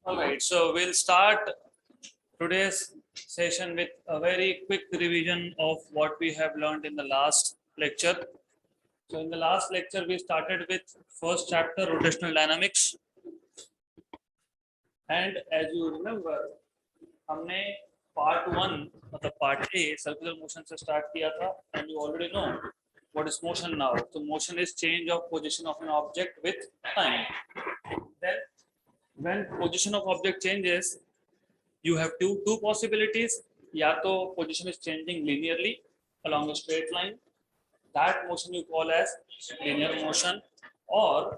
Alright, so we'll start today's session with a very quick revision of what we have learned in the last lecture. So in the last lecture, we started with first chapter, rotational dynamics. And as you remember, हमने part 1 मतलब part A circular motion से start किया था, and you already know what is motion now. So motion is change of position of an object with time. Then when position of object changes, you have two possibilities. या तो position is changing linearly along a straight line, that motion you call as linear motion, or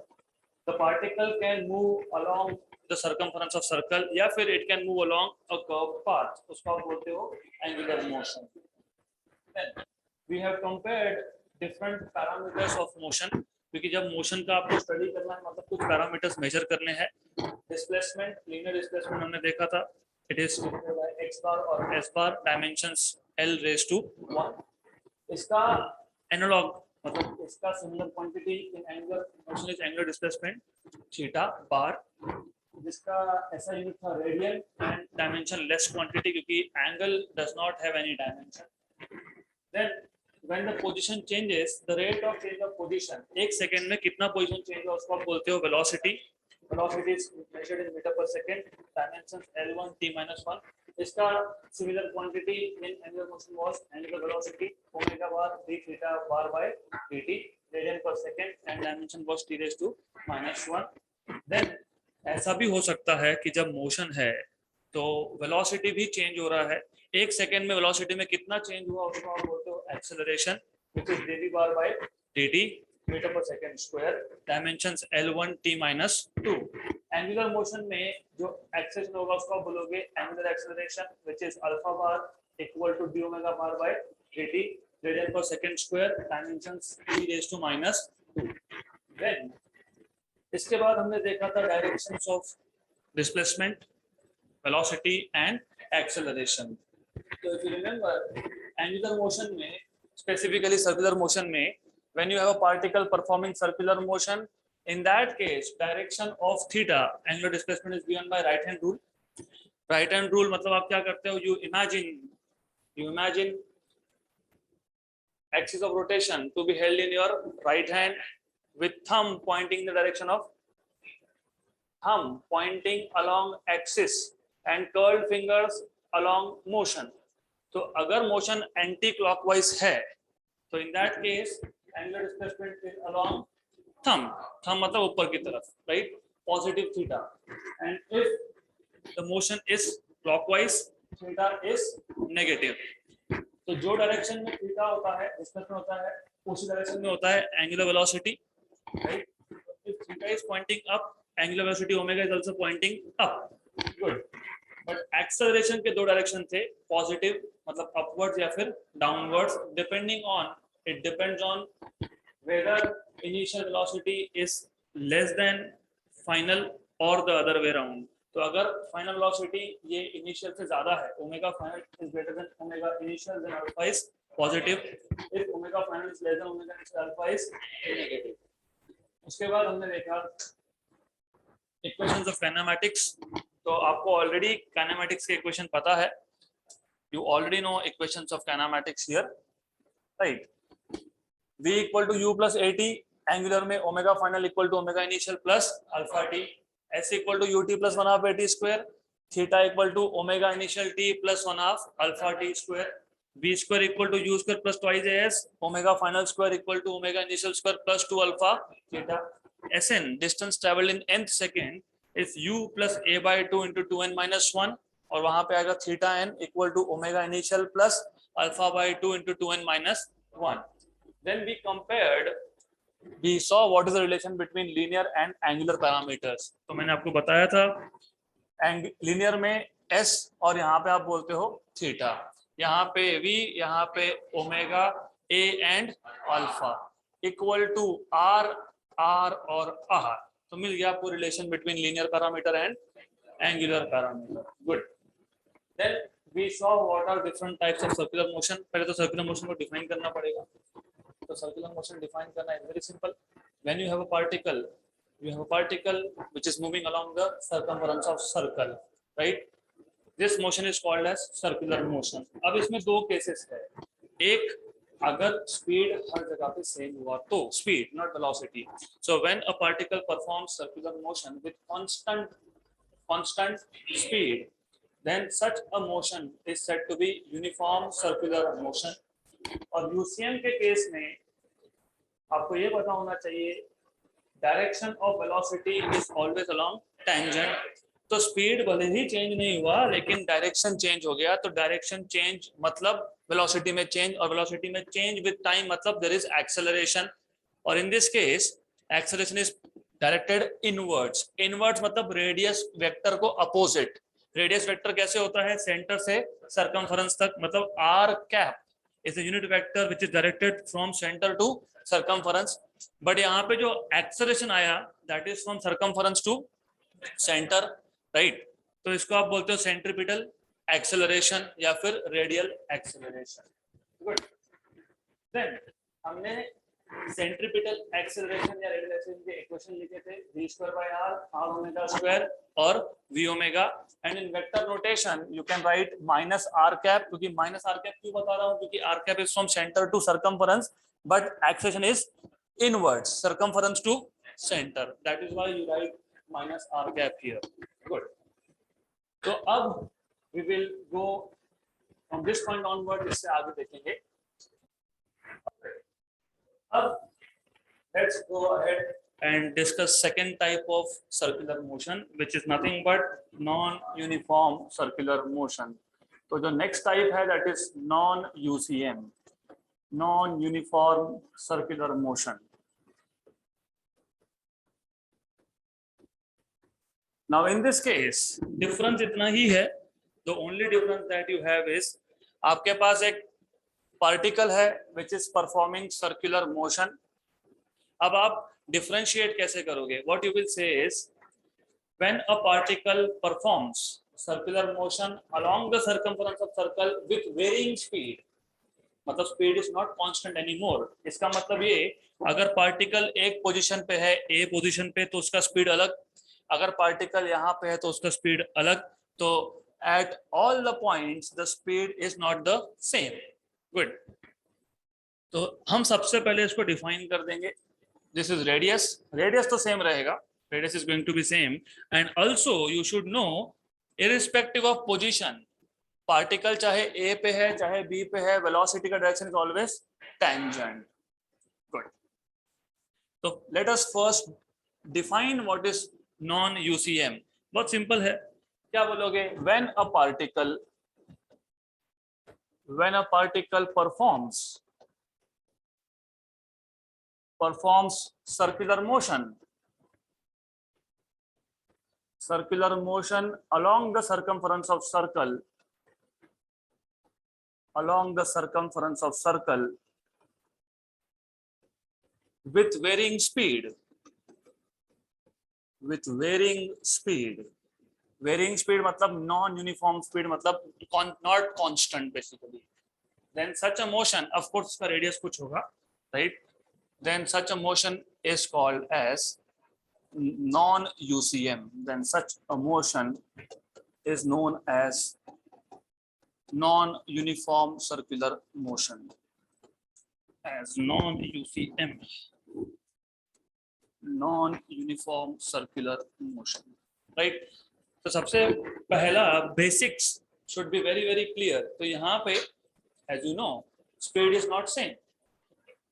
the particle can move along the circumference of circle, या फिर it can move along a curved path, उसको आप बोलते हो angular motion. Then we have compared different parameters of motion, क्योंकि जब motion का आपको स्टडी करना है मतलब कुछ पैरामीटर्स मेजर करने हैं. डिस्प्लेसमेंट, लीनियर डिस्प्लेसमेंट हमने देखा था, इट इज x बार और s bar, dimensions l raise to 1. इसका एनालॉग मतलब इसका similar quantity in angular motion is angular displacement theta bar, जिसका ऐसा यूनिट था radian, and dimensionless quantity क्योंकि angle does not have any dimension. Then when the position changes, the rate of change of position, एक second में कितना position change हुआ उसको आप बोलते हो velocity. Velocity is measured in metre per second, dimension L1 t - 1. इसका similar quantity in angular motion was angular velocity omega bar d theta bar by dt radian per second, and dimension was t raised to -1. Then ऐसा भी हो सकता है कि जब motion है तो वेलोसिटी भी चेंज हो रहा है. एक सेकंड में वेलोसिटी में कितना चेंज हुआ उसको आप बोलते हो acceleration, which is dv bar by dt metre per second square, dimensions L1 t - 2. Angular motion में जो एक्सेलरेशन होगा उसको आप बोलोगे angular acceleration, which is alpha bar equal to d omega bar by dt radian per second square, dimensions t raised to -2. Then इसके बाद हमने देखा था directions of displacement, velocity and acceleration. So if you remember, angular motion में, specifically circular motion में, when you have a particle performing circular motion, in that case direction of theta, angular displacement is given by right hand rule. Right hand rule मतलब आप क्या करते हो, you imagine axis of rotation to be held in your right hand with thumb pointing in the direction of thumb pointing along axis and curled fingers along motion. तो अगर motion anti clockwise है तो in that case angular displacement is along thumb. Thumb मतलब ऊपर की तरफ, right, positive theta. And if the motion is clockwise, theta is negative. तो जो डायरेक्शन में थीटा होता है, डिस्प्लेसमेंट होता है, उसी डायरेक्शन में होता है angular velocity, right. If theta is pointing up, angular velocity omega is also pointing up. Good. But acceleration के दो डायरेक्शन थे, पॉजिटिव मतलब अपवर्ड्स या फिर downwards, depending on, it depends on whether initial velocity is less than final और the other way around. तो अगर final velocity ये इनिशियल से ज्यादा है, omega final is greater than omega initial, then alpha is positive. If omega final is less then omega initial, alpha is negative. उसके बाद हमने देखा इक्वेशंस ऑफ काइनेमैटिक्स. तो आपको ऑलरेडी काइनेमैटिक्स के इक्वेशन पता है, you already know equations of kinematics here, right? V equal to u plus at, angular में omega final equal to omega initial plus alpha t, s equal to ut plus 1/2 at square, theta equal to omega initial t plus 1/2 alpha t square, v square equal to u square plus twice as, omega final square equal to omega initial square plus 2 alpha theta. Sn, distance traveled in nth second, is u plus a by 2 into 2n minus 1, और वहां पे आएगा theta n equal to omega initial plus alpha by 2 into 2n minus 1. Then we compared, we saw what is the relation between linear and angular parameters. तो मैंने आपको बताया था linear में s और यहाँ पे आप बोलते हो थीटा, यहाँ पे v, यहाँ पे omega, a and alpha equal to r और r. तो मिल गया आपको relation between linear parameter and angular parameter. Good. Then we saw what are different types of circular motion. पहले तो circular motion को define करना पड़ेगा. तो circular motion define करना is very simple. When you have a particle you have a particle which is moving along the circumference of circle, right? This motion is called as circular motion. अब इसमें दो cases है, एक अगर speed हर जगह पे same हुआ तो speed not velocity. So when a particle performs circular motion with constant speed, then such a motion is said to be uniform circular motion. और यूसीएम के केस में आपको ये पता होना चाहिए, direction of velocity is always along tangent. तो speed भले ही चेंज नहीं हुआ लेकिन डायरेक्शन चेंज हो गया, तो डायरेक्शन चेंज मतलब वेलोसिटी में चेंज, और वेलोसिटी में चेंज विद टाइम मतलब देयर इज एक्सेलरेशन. और in this case acceleration is directed inwards. Inwards मतलब रेडियस वेक्टर को अपोजिट. रेडियस वेक्टर कैसे होता है, सेंटर से सर्कमफरेंस तक, मतलब r cap is a unit vector which is directed from centre to circumference. But यहाँ पे जो एक्सेलरेशन आया that is from circumference to centre, right? तो इसको आप बोलते हो सेंट्रीपिटल एक्सेलरेशन या फिर रेडियल एक्सेलरेशन. गुड. देन हमने सेंट्रीपिटल एक्सेलरेशन या रेडियल एक्सेलरेशन के इक्वेशन लिखे थे, v square by r, r omega square और v omega. And in vector notation you can write minus r cap. क्योंकि माइनस r कैप क्यों बता रहा हूँ, क्योंकि r cap is from centre to circumference but acceleration is inwards, circumference to centre. That is why you right minus r cap here. Good. So अब we will go from this point onward, इससे आगे देखेंगे. अब let's go ahead and discuss second type of circular motion, which is nothing but non-uniform circular motion. तो जो next type है that is non-UCM, non-uniform circular motion. Now in this case difference इतना ही है, the only difference that you have is आपके पास एक particle है which is performing circular motion. अब आप differentiate कैसे करोगे? What you will say is when a particle performs circular motion along the circumference of circle with varying speed, मतलब speed is not constant anymore. इसका मतलब ये, अगर particle एक पोजीशन पे है, A पोजीशन पे, तो उसका स्पीड अलग, अगर पार्टिकल यहाँ पे है तो उसका स्पीड अलग. तो at all the points the speed is not the same. Good. तो हम सबसे पहले इसको डिफाइन कर देंगे. This is radius. रेडियस तो सेम रहेगा, radius is going to be same. And also you should know irrespective of position, particle चाहे ए पे है चाहे बी पे है, वेलोसिटी का direction is always tangent. Good. तो let us first define what is non UCM. बहुत simple है, क्या बोलोगे? when a particle performs circular motion along the circumference of circle with varying speed, varying speed मतलब non uniform speed, मतलब not constant basically, then such a motion, of course इसका radius कुछ होगा, right? Then such a motion is called as non UCM. Then such a motion is known as non uniform circular motion, as non UCM, non uniform circular motion, right? तो सबसे पहला basics should be very very clear. तो यहाँ पे as you know speed is not same.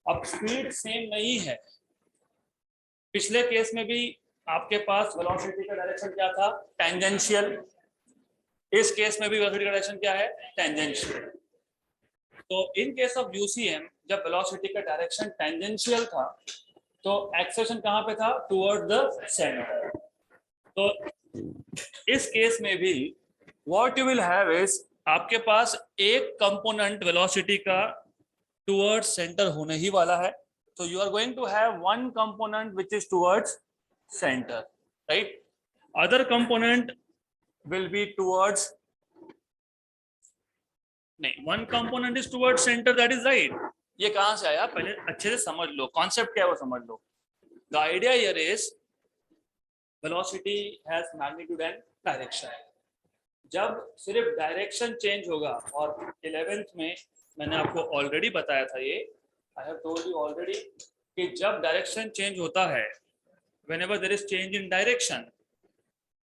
अब speed same नहीं है. पिछले केस में भी आपके पास वेलोसिटी का डायरेक्शन क्या था? टेंजेंशियल. इस केस में भी वेलोसिटी का डायरेक्शन क्या है? टेंजेंशियल. तो इन केस ऑफ यूसीएम जब वेलोसिटी का डायरेक्शन टेंजेंशियल था तो एक्सेलरेशन कहाँ पे था? Toward the centre. तो इस केस में भी what you will have is आपके पास एक कंपोनेंट वेलोसिटी का टुवर्ड सेंटर होने ही वाला है. तो you are going to have one component which is towards centre, right? Other component will be towards, नहीं, one component is towards centre, that is right. ये कहां से आया? पहले अच्छे से समझ लो, कॉन्सेप्ट क्या है वो समझ लो. The idea here is velocity has magnitude and direction. जब सिर्फ डायरेक्शन चेंज होगा, और 11th में मैंने आपको ऑलरेडी बताया था ये, I have told you already, कि जब डायरेक्शन चेंज होता है, whenever there is change in direction,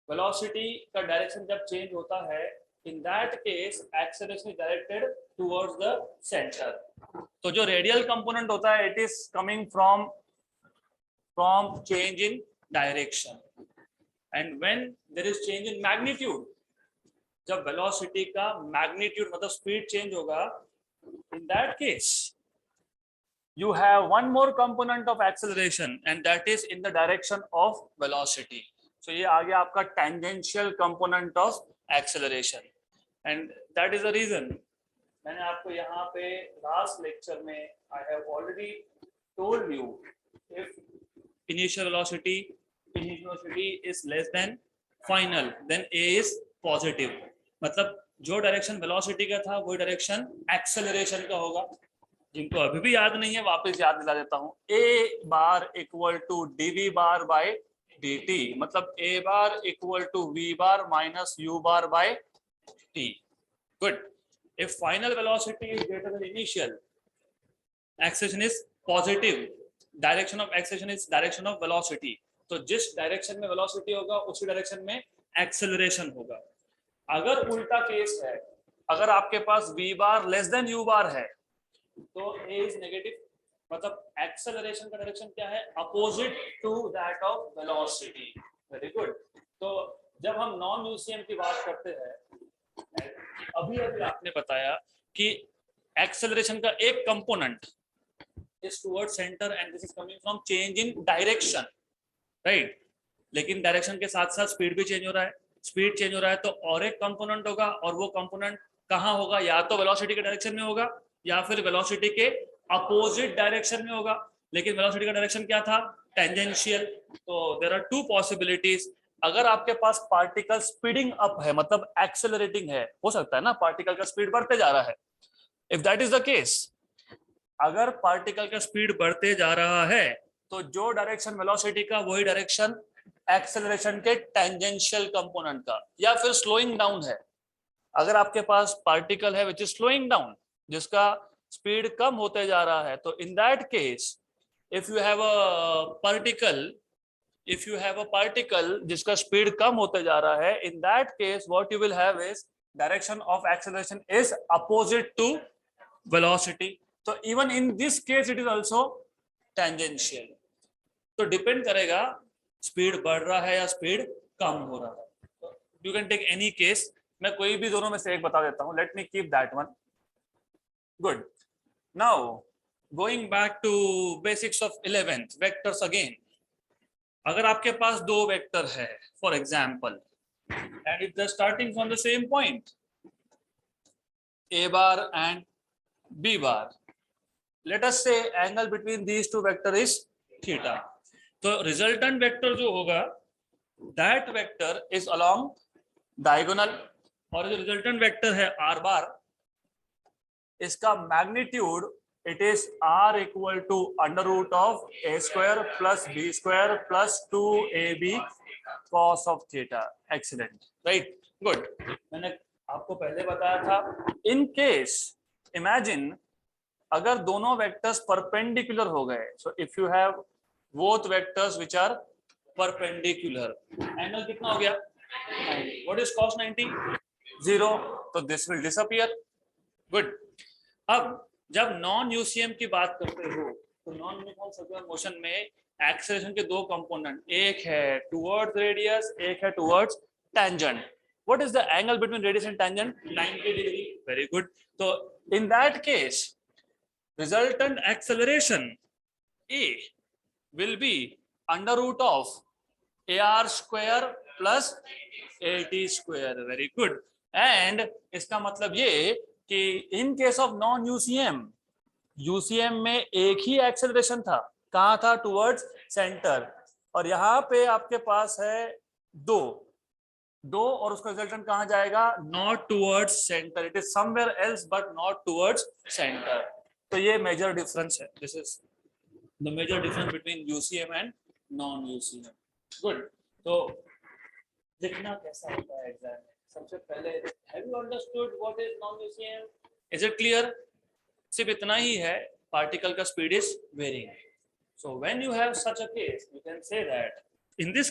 velocity का डायरेक्शन जब चेंज होता है, in that case acceleration is directed towards the centre. तो जो रेडियल कंपोनेंट होता है, it is coming from change in direction. And when there is change in magnitude, जब velocity का मैग्नीट्यूड मतलब स्पीड चेंज होगा, in that case you have one more component of acceleration and that is in the direction of velocity. So ये आ गया आपका tangential component of acceleration, and that is the reason मैंने आपको यहाँ पे last lecture में I have already told you, if initial velocity is less than final, then A is positive। मतलब जो डायरेक्शन वेलोसिटी का था वही डायरेक्शन एक्सेलरेशन का होगा। जिनको अभी भी याद नहीं है वापस याद दिला देता हूं, a bar equal to dv bar by dt, मतलब a bar equal to v bar minus u bar by t। Good. If final velocity is greater than initial, acceleration is positive, direction of acceleration is direction of velocity. तो जिस direction में velocity होगा उसी direction में acceleration होगा। अगर उल्टा case है, अगर आपके पास v bar less than u bar है, तो a इज नेगेटिव, मतलब एक्सेलरेशन का डायरेक्शन क्या है, opposite to that of velocity. Very good. तो जब हम नॉन यूसीएम की बात करते हैं, अभी आपने बताया कि एक्सेलरेशन का एक component is toward centre and this is coming from change in direction, right. लेकिन डायरेक्शन के साथ साथ स्पीड भी चेंज हो रहा है, स्पीड चेंज हो रहा है तो और एक कंपोनेंट होगा, और वो कंपोनेंट कहाँ होगा, या तो वेलोसिटी के डायरेक्शन में होगा या फिर वेलोसिटी के अपोजिट डायरेक्शन में होगा। लेकिन वेलोसिटी का डायरेक्शन क्या था, टेंजेंशियल। तो देयर आर टू पॉसिबिलिटीज। अगर आपके पास पार्टिकल स्पीडिंग अप है, मतलब एक्सेलरेटिंग है, हो सकता है ना पार्टिकल का स्पीड बढ़ते जा रहा है। If that is the case, अगर पार्टिकल का स्पीड बढ़ते जा रहा है तो जो डायरेक्शन वेलोसिटी का वही डायरेक्शन एक्सेलरेशन के टेंजेंशियल कंपोनेंट का, या फिर स्लोइंग डाउन है। अगर आपके पास पार्टिकल है विच इज स्लोइंग डाउन, जिसका स्पीड कम होते जा रहा है, तो in that case if you have a particle जिसका स्पीड कम होते जा रहा है, in that case what you will have is direction of acceleration is opposite to velocity. तो even in this case it is also tangential. तो depend करेगा speed बढ़ रहा है या स्पीड कम हो रहा है। You can take any case, मैं कोई भी दोनों में से एक बता देता हूं। Let me keep that one. Good. Now going back to basics of 11th, vectors again. अगर आपके पास दो वेक्टर है for example, and if the starting from the same point a bar and b bar, let us say angle between these two vector is theta. तो resultant vector जो होगा, that vector is along diagonal, और जो resultant vector है r bar, इसका magnitude it is r equal to under root of a square plus b square plus 2ab cos of theta. Excellent, right, good. मैंने आपको पहले बताया था, in case imagine अगर दोनों वेक्टर्स परपेंडिकुलर हो गए, so if you have both vectors which are perpendicular, angle कितना हो गया, 90. What is cos 90? 0. तो this will disappear. Good. अब जब नॉन यूसीएम की बात करते हो, तो नॉन यूनिफॉर्म सर्कुलर मोशन में एक्सेलरेशन के दो कंपोनेंट, एक है टुवर्ड्स रेडियस, एक है towards tangent. What is the angle between radius and tangent? 90 degree. Very good. So in that case, resultant acceleration A will be under root of AR square plus AT square. Very good. And इसका मतलब ये कि in case of non UCM, UCM में एक ही acceleration था, कहाँ था, towards centre, और यहाँ पे आपके पास है दो, और उसका रिजल्टेंट कहाँ जाएगा, not towards centre, it is somewhere else but not towards centre. तो ये मेजर डिफरेंस है, this is the major difference between UCM and non-UCM. Good. तो दिखना कैसा होता है एग्जाम में, सबसे पहले have you understood what is non UCM, is it clear? सिर्फ इतना ही है, पार्टिकल का speed is varying. So when you have such a case, you can say that in this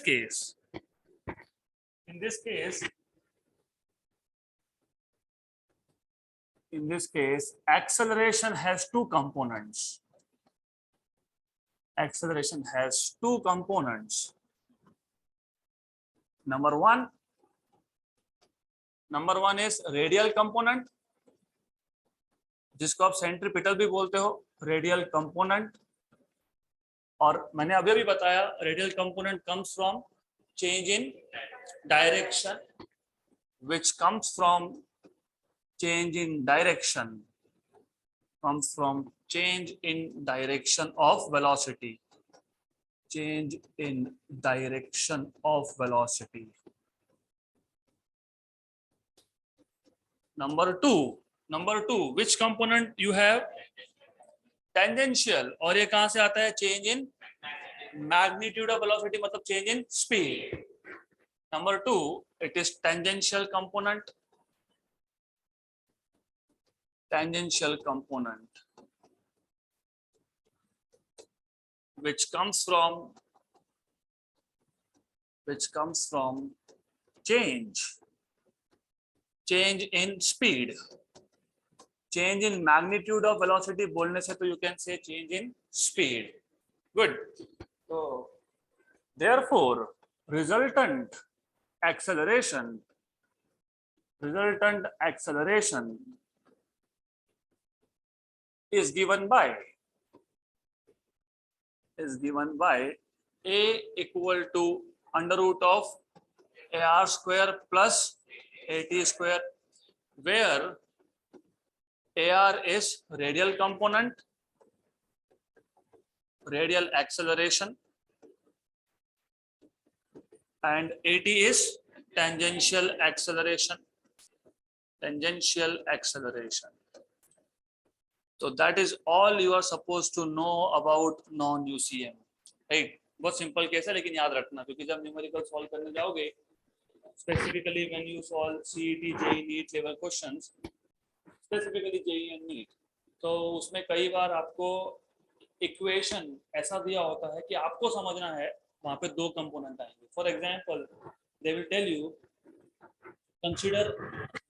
case, acceleration has two components. Acceleration has two components. Number one is radial component, जिसको आप centripetal भी बोलते हो, radial component. और मैंने अभी भी बताया radial component comes from change in direction, which comes from change in direction of velocity. Change in direction of velocity. Number two, which component you have? Tangential. और ये कहां से आता है? Change in magnitude of velocity, मतलब change in speed. Number 2, it is tangential component. Which comes from change in speed. Change in magnitude of velocity बोलने से तो you can say change in speed. Good. So therefore resultant acceleration is given by A equal to under root of AR square plus AT square, where AR is radial component, radial acceleration, and AT is tangential acceleration. So that is all you are supposed to know about non-UCM, right? बहुत simple case है, लेकिन याद रखना, क्योंकि जब numerical solve करने जाओगे, specifically when you solve CET, JEE, NEET level questions, specifically JEE and NEET, तो उसमें कई बार आपको इक्वेशन ऐसा दिया होता है कि आपको समझना है, वहां पे दो कंपोनेंट आएंगे. For example they will tell you, consider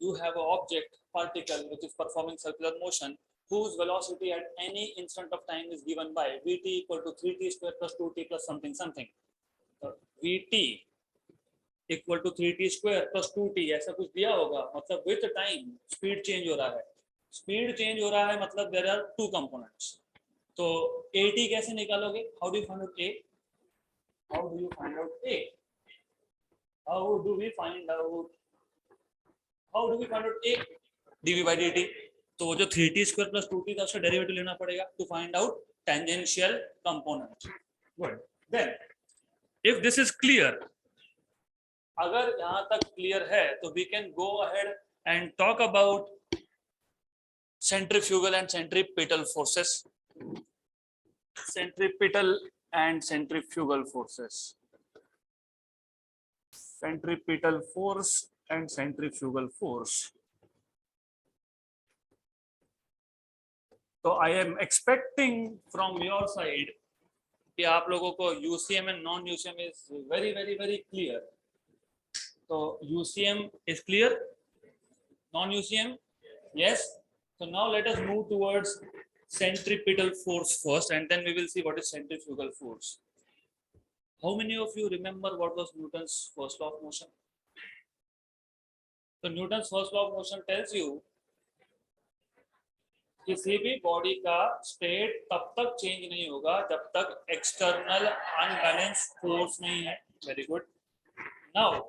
you have an object particle which is performing circular motion, whose velocity at any instant of time is given by vt equal to 3t square plus 2t plus something. vt equal to 3t square plus 2t ऐसा कुछ दिया होगा, मतलब with time speed change हो रहा है. Speed change हो रहा है मतलब there are two components. तो at कैसे निकालोगे? How do you find out a? dv by dt. तो वो जो 3t square plus 2t था उसका डेरिवेटिव लेना पड़ेगा to find out tangential component. Good. Then if this is clear, अगर यहाँ तक क्लियर है तो we can go ahead and talk about centrifugal and centripetal forces. Centripetal and centrifugal forces. Centripetal force and centrifugal force. So I am expecting from your side कि आप लोगों को UCM and non-UCM is very clear. So UCM is clear, non-UCM, yes. So now let us move towards centripetal force first, and then we will see what is centrifugal force. How many of you remember what was Newton's first law of motion? So Newton's first law of motion tells you किसी भी body का state तब तक change नहीं होगा जब तक external unbalance force नहीं है. Very good. नाउ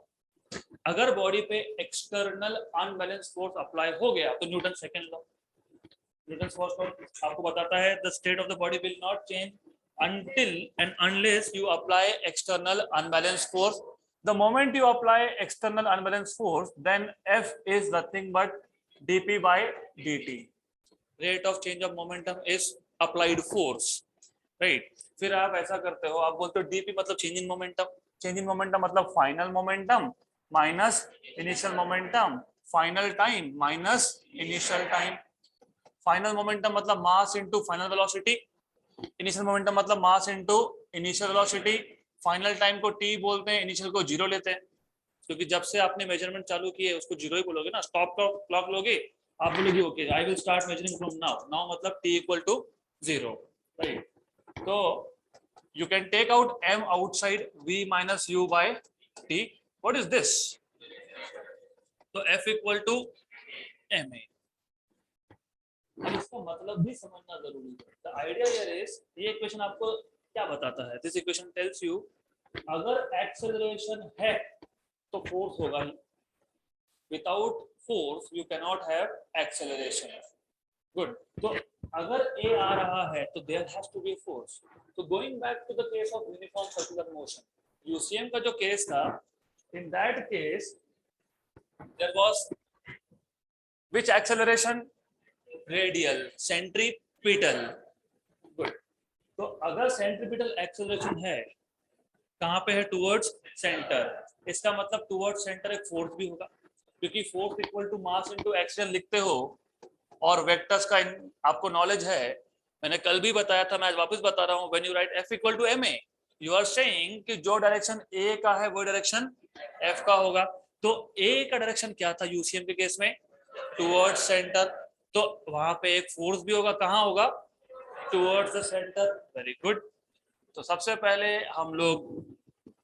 अगर बॉडी पे एक्सटर्नल अनबैलेंस फोर्स अप्लाई हो गया तो Newton second law, Newton first law आपको बताता है the state of the body will not change until and unless you apply external unbalanced force. The moment you apply external unbalanced force, then F is nothing but dp by dt. Rate of change of momentum is applied force, right? फिर आप ऐसा करते हो, आप बोलते हो dp मतलब change in momentum, change in momentum मतलब final momentum minus initial momentum, final time minus initial time. Final momentum मतलब mass into final velocity, initial momentum मतलब mass into initial velocity. Final time को t बोलते हैं, initial को zero लेते हैं, क्योंकि जब से आपने मेजरमेंट चालू की है उसको जीरो ही बोलोगे ना। स्टॉप क्लॉक लोगे, आप बोलोगे okay I will start measuring from now, now मतलब t equal to zero, right. तो you can take out m outside v minus u by t. What is this? तो f equal to ma। अब इसका मतलब भी समझना जरूरी है। The idea here is, ये इक्वेशन आपको क्या बताता है? This equation tells you अगर एक्सेलरेशन है तो फोर्स होगा ही, without force you cannot have acceleration. Good. तो अगर a आ रहा है तो there has to be force. तो going back to the case of uniform circular motion, UCM का जो केस था, in that case there was which acceleration? Radial, centripetal. Good. तो अगर सेंट्रीपिटल एक्सेलरेशन है, कहां पे है? Towards centre. इसका मतलब टुवर्ड्स सेंटर एक फोर्स भी होगा, क्योंकि force equal to mass into accel लिखते हो। और वेक्टर्स का आपको नॉलेज है, मैंने कल भी बताया था, मैं आज वापस बता रहा हूं। When you write f equal to ma, you are saying कि जो डायरेक्शन a का है वो डायरेक्शन f का होगा। तो a का डायरेक्शन क्या था यूसीएम के केस में? Towards centre. तो वहां पे एक फोर्स भी होगा, कहां होगा? Towards the centre. Very good. तो सबसे पहले हम लोग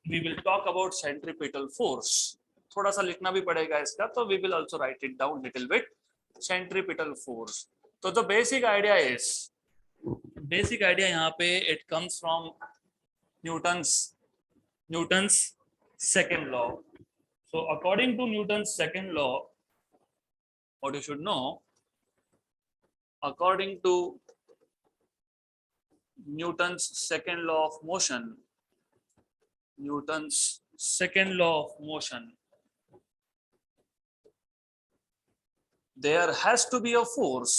we will talk about centripetal force. थोड़ा सा लिखना भी पड़ेगा इसका, तो we will also write it down little bit. Centripetal force, तो the basic idea is, basic idea यहाँ पे it comes from Newton's second law. So according to Newton's second law, what you should know, according to Newton's second law of motion, Newton's second law of motion, there has to be a force,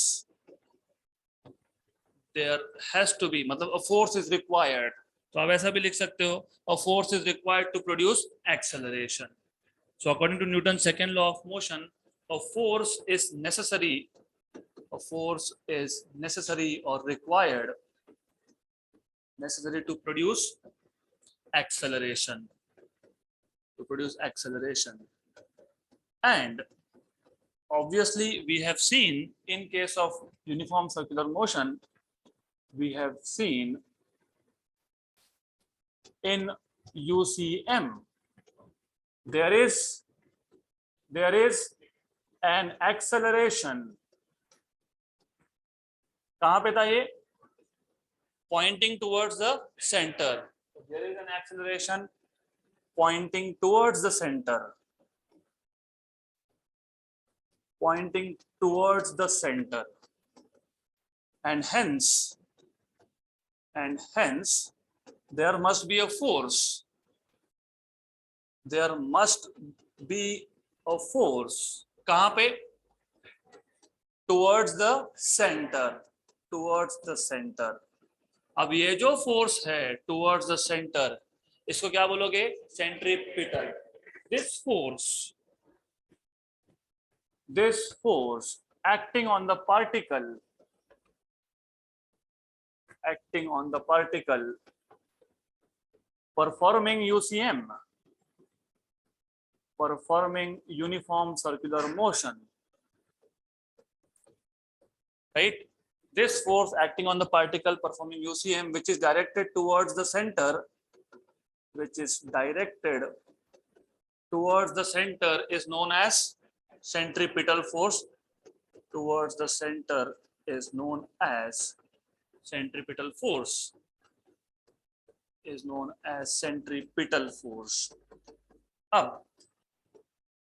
there has to be मतलब a force is required। तो आप ऐसा भी लिख सकते हो, a force is required to produce acceleration। So according to Newton's second law of motion, a force is necessary, a force is necessary or required, necessary to produce acceleration, to produce acceleration। And obviously we have seen in case of uniform circular motion, we have seen in UCM there is an acceleration। कहां पे था ये? Pointing towards the center। There is an acceleration pointing towards the center, pointing towards the center, and hence there must be a force, there must be a force। कहां पे? towards the center, towards the center। अब ये जो force है towards the center, इसको क्या बोलोगे? Centripetal. this force acting on the particle, acting on the particle performing UCM, performing uniform circular motion, right? This force acting on the particle performing UCM, which is directed towards the center, which is directed towards the center, is known as centripetal force. Towards the center is known as centripetal force, is known as centripetal force। अब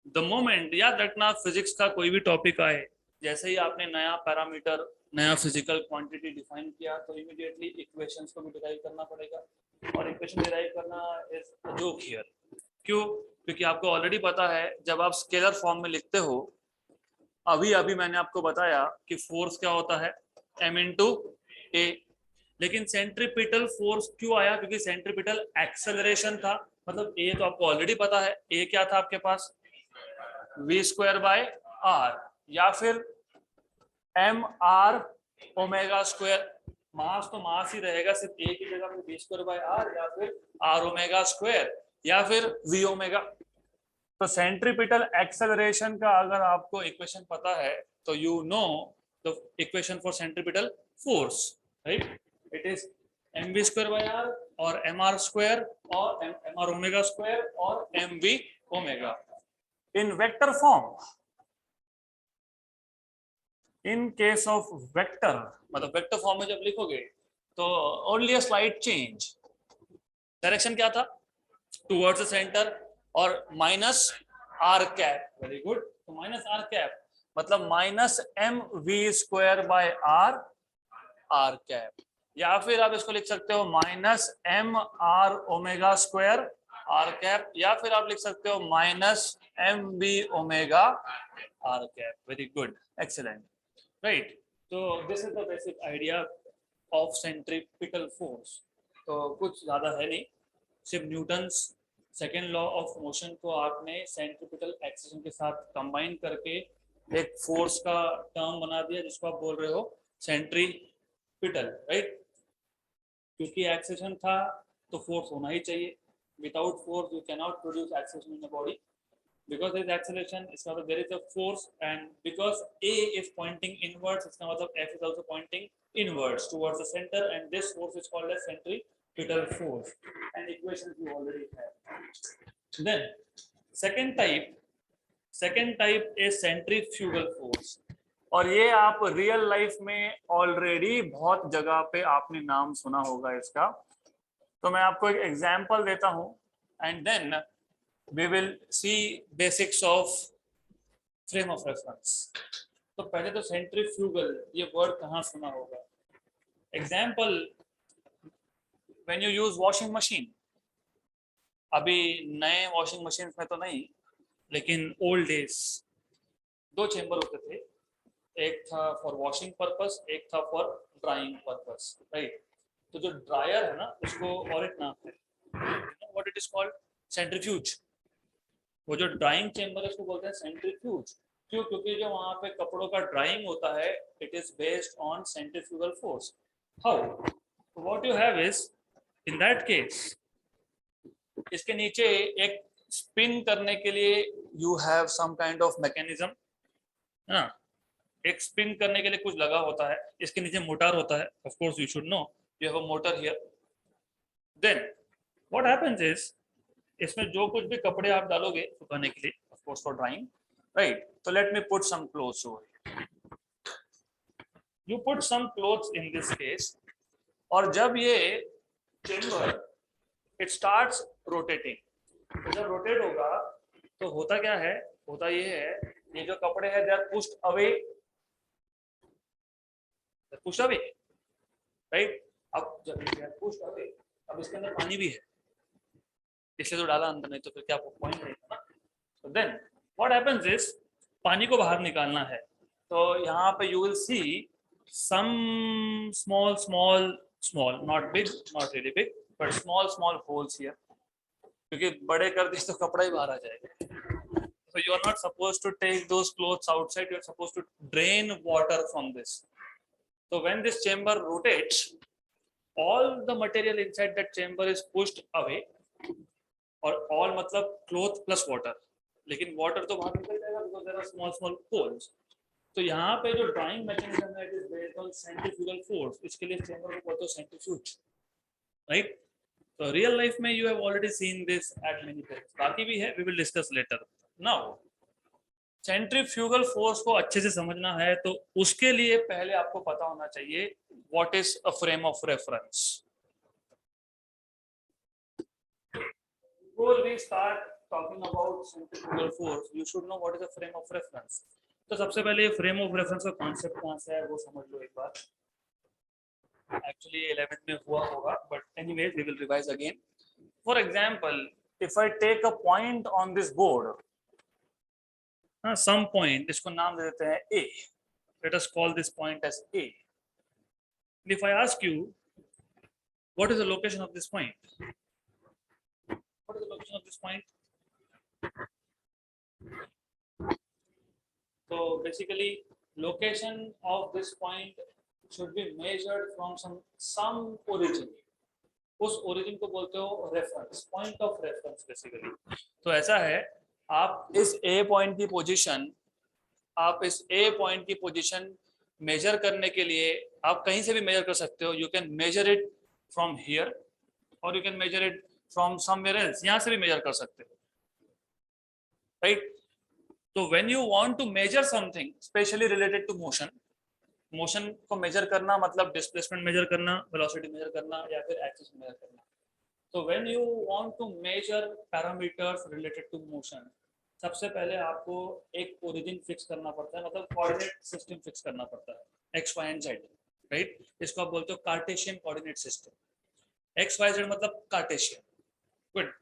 the moment, याद रखना physics का कोई भी topic आए, जैसे ही आपने नया पैरामीटर, नया फिजिकल क्वांटिटी डिफाइन किया, तो इमीडिएटली इक्वेशंस को भी डिराइव करना पड़ेगा। और इक्वेशन डिराइव करना इज जोक हियर। क्यों? क्योंकि आपको ऑलरेडी पता है, जब आप स्केलर फॉर्म में लिखते हो, अभी मैंने आपको बताया कि फोर्स क्या होता है? m इंटू ए। लेकिन सेंट्रीपिटल फोर्स क्यों आया? क्योंकि सेंट्रीपिटल एक्सेलरेशन था। मतलब ए तो आपको ऑलरेडी पता है, ए क्या था आपके पास, v स्क्वायर बाय आर, या फिर एम आर ओमेगा स्क्वायर। मास तो मास ही रहेगा, सिर्फ ए की जगह पे v स्क्वायर बाय आर, या फिर आर ओमेगा स्क्वायर, या फिर v ओमेगा। तो सेंट्रीपिटल एक्सेलरेशन का अगर आपको इक्वेशन पता है तो you know the equation for centripetal force, right? It is mv square by r और mr स्क्वायर और mr ओमेगा स्क्वायर और mv omega in vector form. In case of vector, मतलब वेक्टर फॉर्म में जब लिखोगे तो only a slight change. Direction क्या था, टुवर्ड्स द सेंटर और minus r cap, very good. तो माइनस आर कैप मतलब minus m v square by r, r cap, या फिर आप इसको लिख सकते हो minus m r omega square r cap, या फिर आप लिख सकते हो minus m b omega r cap. Very good, excellent, right? तो this is the basic idea of centripetal force. तो कुछ ज्यादा है नहीं, सिर्फ Newton's second law of motion को आपने सेंट्रीपिटल एक्सेलरेशन के साथ कंबाइन करके एक फोर्स का टर्म बना दिया जिसको आप बोल रहे हो सेंट्रीपिटल, राइट? क्योंकि एक्सेलरेशन था तो फोर्स होना ही चाहिए। Without force you can not produce acceleration in the body. Because there is acceleration, इसका मतलब there is a force, and because A is pointing inwards, इसका मतलब F is also pointing inwards towards the center, and this force is called as centripetal force. And equations you already have. Then second type is centrifugal force, और ये आप real life में already बहुत जगह पे आपने नाम सुना होगा इसका। तो मैं आपको एक एग्जांपल देता हूँ, and then we will see basics of frame of reference. तो पहले तो सेंट्रीफ्यूगल ये वर्ड कहाँ सुना होगा? Example, when you use washing machine, अभी नए वॉशिंग मशीन में तो नहीं, लेकिन ओल्ड डेज दो चेंबर होते थे, एक था फॉर वॉशिंग पर्पस, एक था फॉर ड्राइंग पर्पस, राइट? तो जो ड्रायर है ना उसको और एक नाम है, what it is called, centrifuge. वो जो ड्राइंग चेंबर है उसको बोलते हैं सेंट्रीफ्यूज। क्यों? क्योंकि जो वहां पे कपड़ों का ड्राइंग होता है it is based on centrifugal force. How? What you have is, in that case इसके नीचे एक स्पिन करने के लिए you have some kind of mechanism, है ना? एक स्पिन करने के लिए कुछ लगा होता है, इसके नीचे मोटर होता है, of course you should know you have a motor here. Then what happens is, इसमें जो कुछ भी कपड़े आप डालोगे सुखाने के लिए, of course for drying, right? तो let me put some clothes over, you put some clothes in this case, और जब ये चेंबर इट स्टार्ट्स रोटेटिंग, तो जब रोटेट होगा तो होता क्या है, होता ये है, ये जो कपड़े हैं they are pushed away, pushed away, right? अब जब दे आर पुश्ड अवे, अब इसके अंदर पानी भी है, इसलिए तो डाला अंदर, नहीं तो फिर क्या पॉइंट रहेगा ना। तो देन व्हाट हैपेंस इज, पानी को बाहर निकालना है, तो यहाँ पे you will see some small small small, not big, not really big, but small small holes here, क्योंकि बड़े कर दिए तो कपड़ा ही बाहर आ जाएगा। So you are not supposed to take those clothes outside, you are supposed to drain water from this. So when this chamber rotates, all the material inside that chamber is pushed away, और all मतलब cloth plus water, लेकिन water तो बाहर निकल जाएगा because there are small small holes. तो यहाँ पे जो ड्राइंग मैकेनिज्म है it is based on centrifugal force, इसके लिए चेंबर को बोलते हैं सेंट्रीफ्यूज, राइट? तो रियल लाइफ में you have already seen this at many places, बाकी भी है, we will discuss later. Now centrifugal force को अच्छे से समझना है तो उसके लिए पहले आपको पता होना चाहिए what is a frame of reference. Before we start talking about centrifugal force, you should know what is a frame of reference. तो सबसे पहले फ्रेम ऑफ रेफरेंस का कॉन्सेप्ट कहाँ से है वो समझ लो एक बार। Actually 11th में हुआ होगा, but anyways we will revise again. For example, if I take a point on this board, some point, इसको नाम दे देते हैं A. Let us call this point as A. And if I ask you, what is the location of this point? What what is the location of this point? So basically location of this point should be measured from some origin. उस origin को बोलते हो reference, point of reference basically. तो ऐसा है, आप इस A point की पोजीशन मेजर करने के लिए आप कहीं से भी मेजर कर सकते हो. You can measure it from here और you can measure it from somewhere else. यहां से भी मेजर कर सकते हो, राइट? तो when you want to measure something specially related to motion को मेजर करना मतलब डिस्प्लेसमेंट मेजर करना, वेलोसिटी मेजर करना या फिर एक्सिस मेजर करना. तो when you want to measure parameters related to motion, सबसे पहले आपको एक ओरिजिन फिक्स करना पड़ता है, मतलब कोऑर्डिनेट सिस्टम फिक्स करना पड़ता है, x y and z, right? इसको आप बोलते हो Cartesian coordinate system. X y z मतलब Cartesian. Good.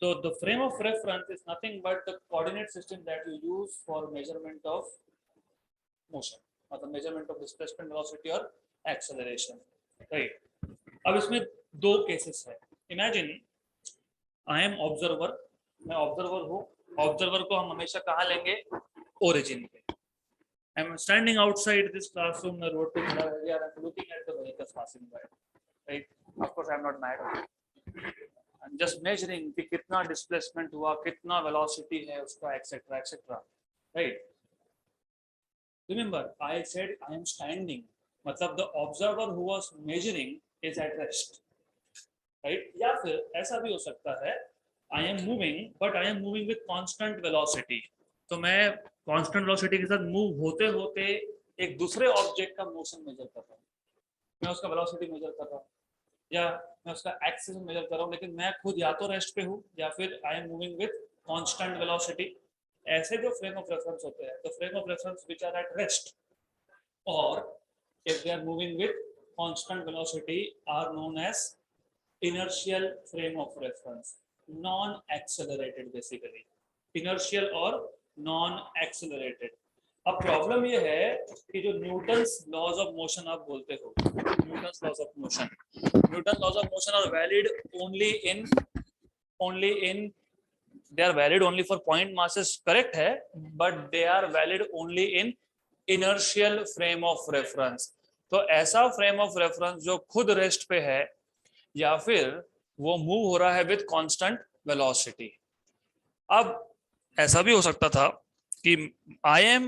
So the frame of reference is nothing but the coordinate system that you use for measurement of motion, मतलब measurement of displacement, velocity और acceleration, right? अब इसमें दो cases है. Imagine I am observer, मैं observer हूँ. Observer को हम हमेशा कहाँ लेंगे? ओरिजिन पे. I am standing outside this classroom, मैं रोड पे खड़ा है, I am looking at the vehicles passing by, right? Of course I am not mad. I am just measuring कि कितना डिस्प्लेसमेंट हुआ, कितना वेलोसिटी है उसका, etcetera etcetera, right? Remember I said I am standing, मतलब the observer who was measuring is at rest, right? या फिर ऐसा भी हो सकता है I am moving, but I am moving with constant velocity. तो मैं constant velocity के साथ मूव होते होते एक दूसरे ऑब्जेक्ट का मोशन मेजर कर रहा हूँ. मैं उसका वेलोसिटी मेजर कर रहा हूँ या मैं उसका एक्सिस मेजर कर रहा हूँ, लेकिन मैं खुद या तो रेस्ट पे हूँ या फिर I am moving with constant velocity. ऐसे जो फ्रेम ऑफ रेफरेंस होते हैं, तो frame of reference which are at rest और if they are moving with constant velocity are known as inertial frame of reference. Non-accelerated basically, inertial और non-accelerated. अब problem ये है कि जो न्यूटन्स लॉज ऑफ मोशन आप बोलते हो, Newton's laws of motion are valid only in they are valid only for point masses, correct है, but they are valid only in inertial frame of reference. तो ऐसा फ्रेम ऑफ रेफरेंस जो खुद rest पे है या फिर वो मूव हो रहा है विद कांस्टेंट वेलोसिटी. अब ऐसा भी हो सकता था कि आई एम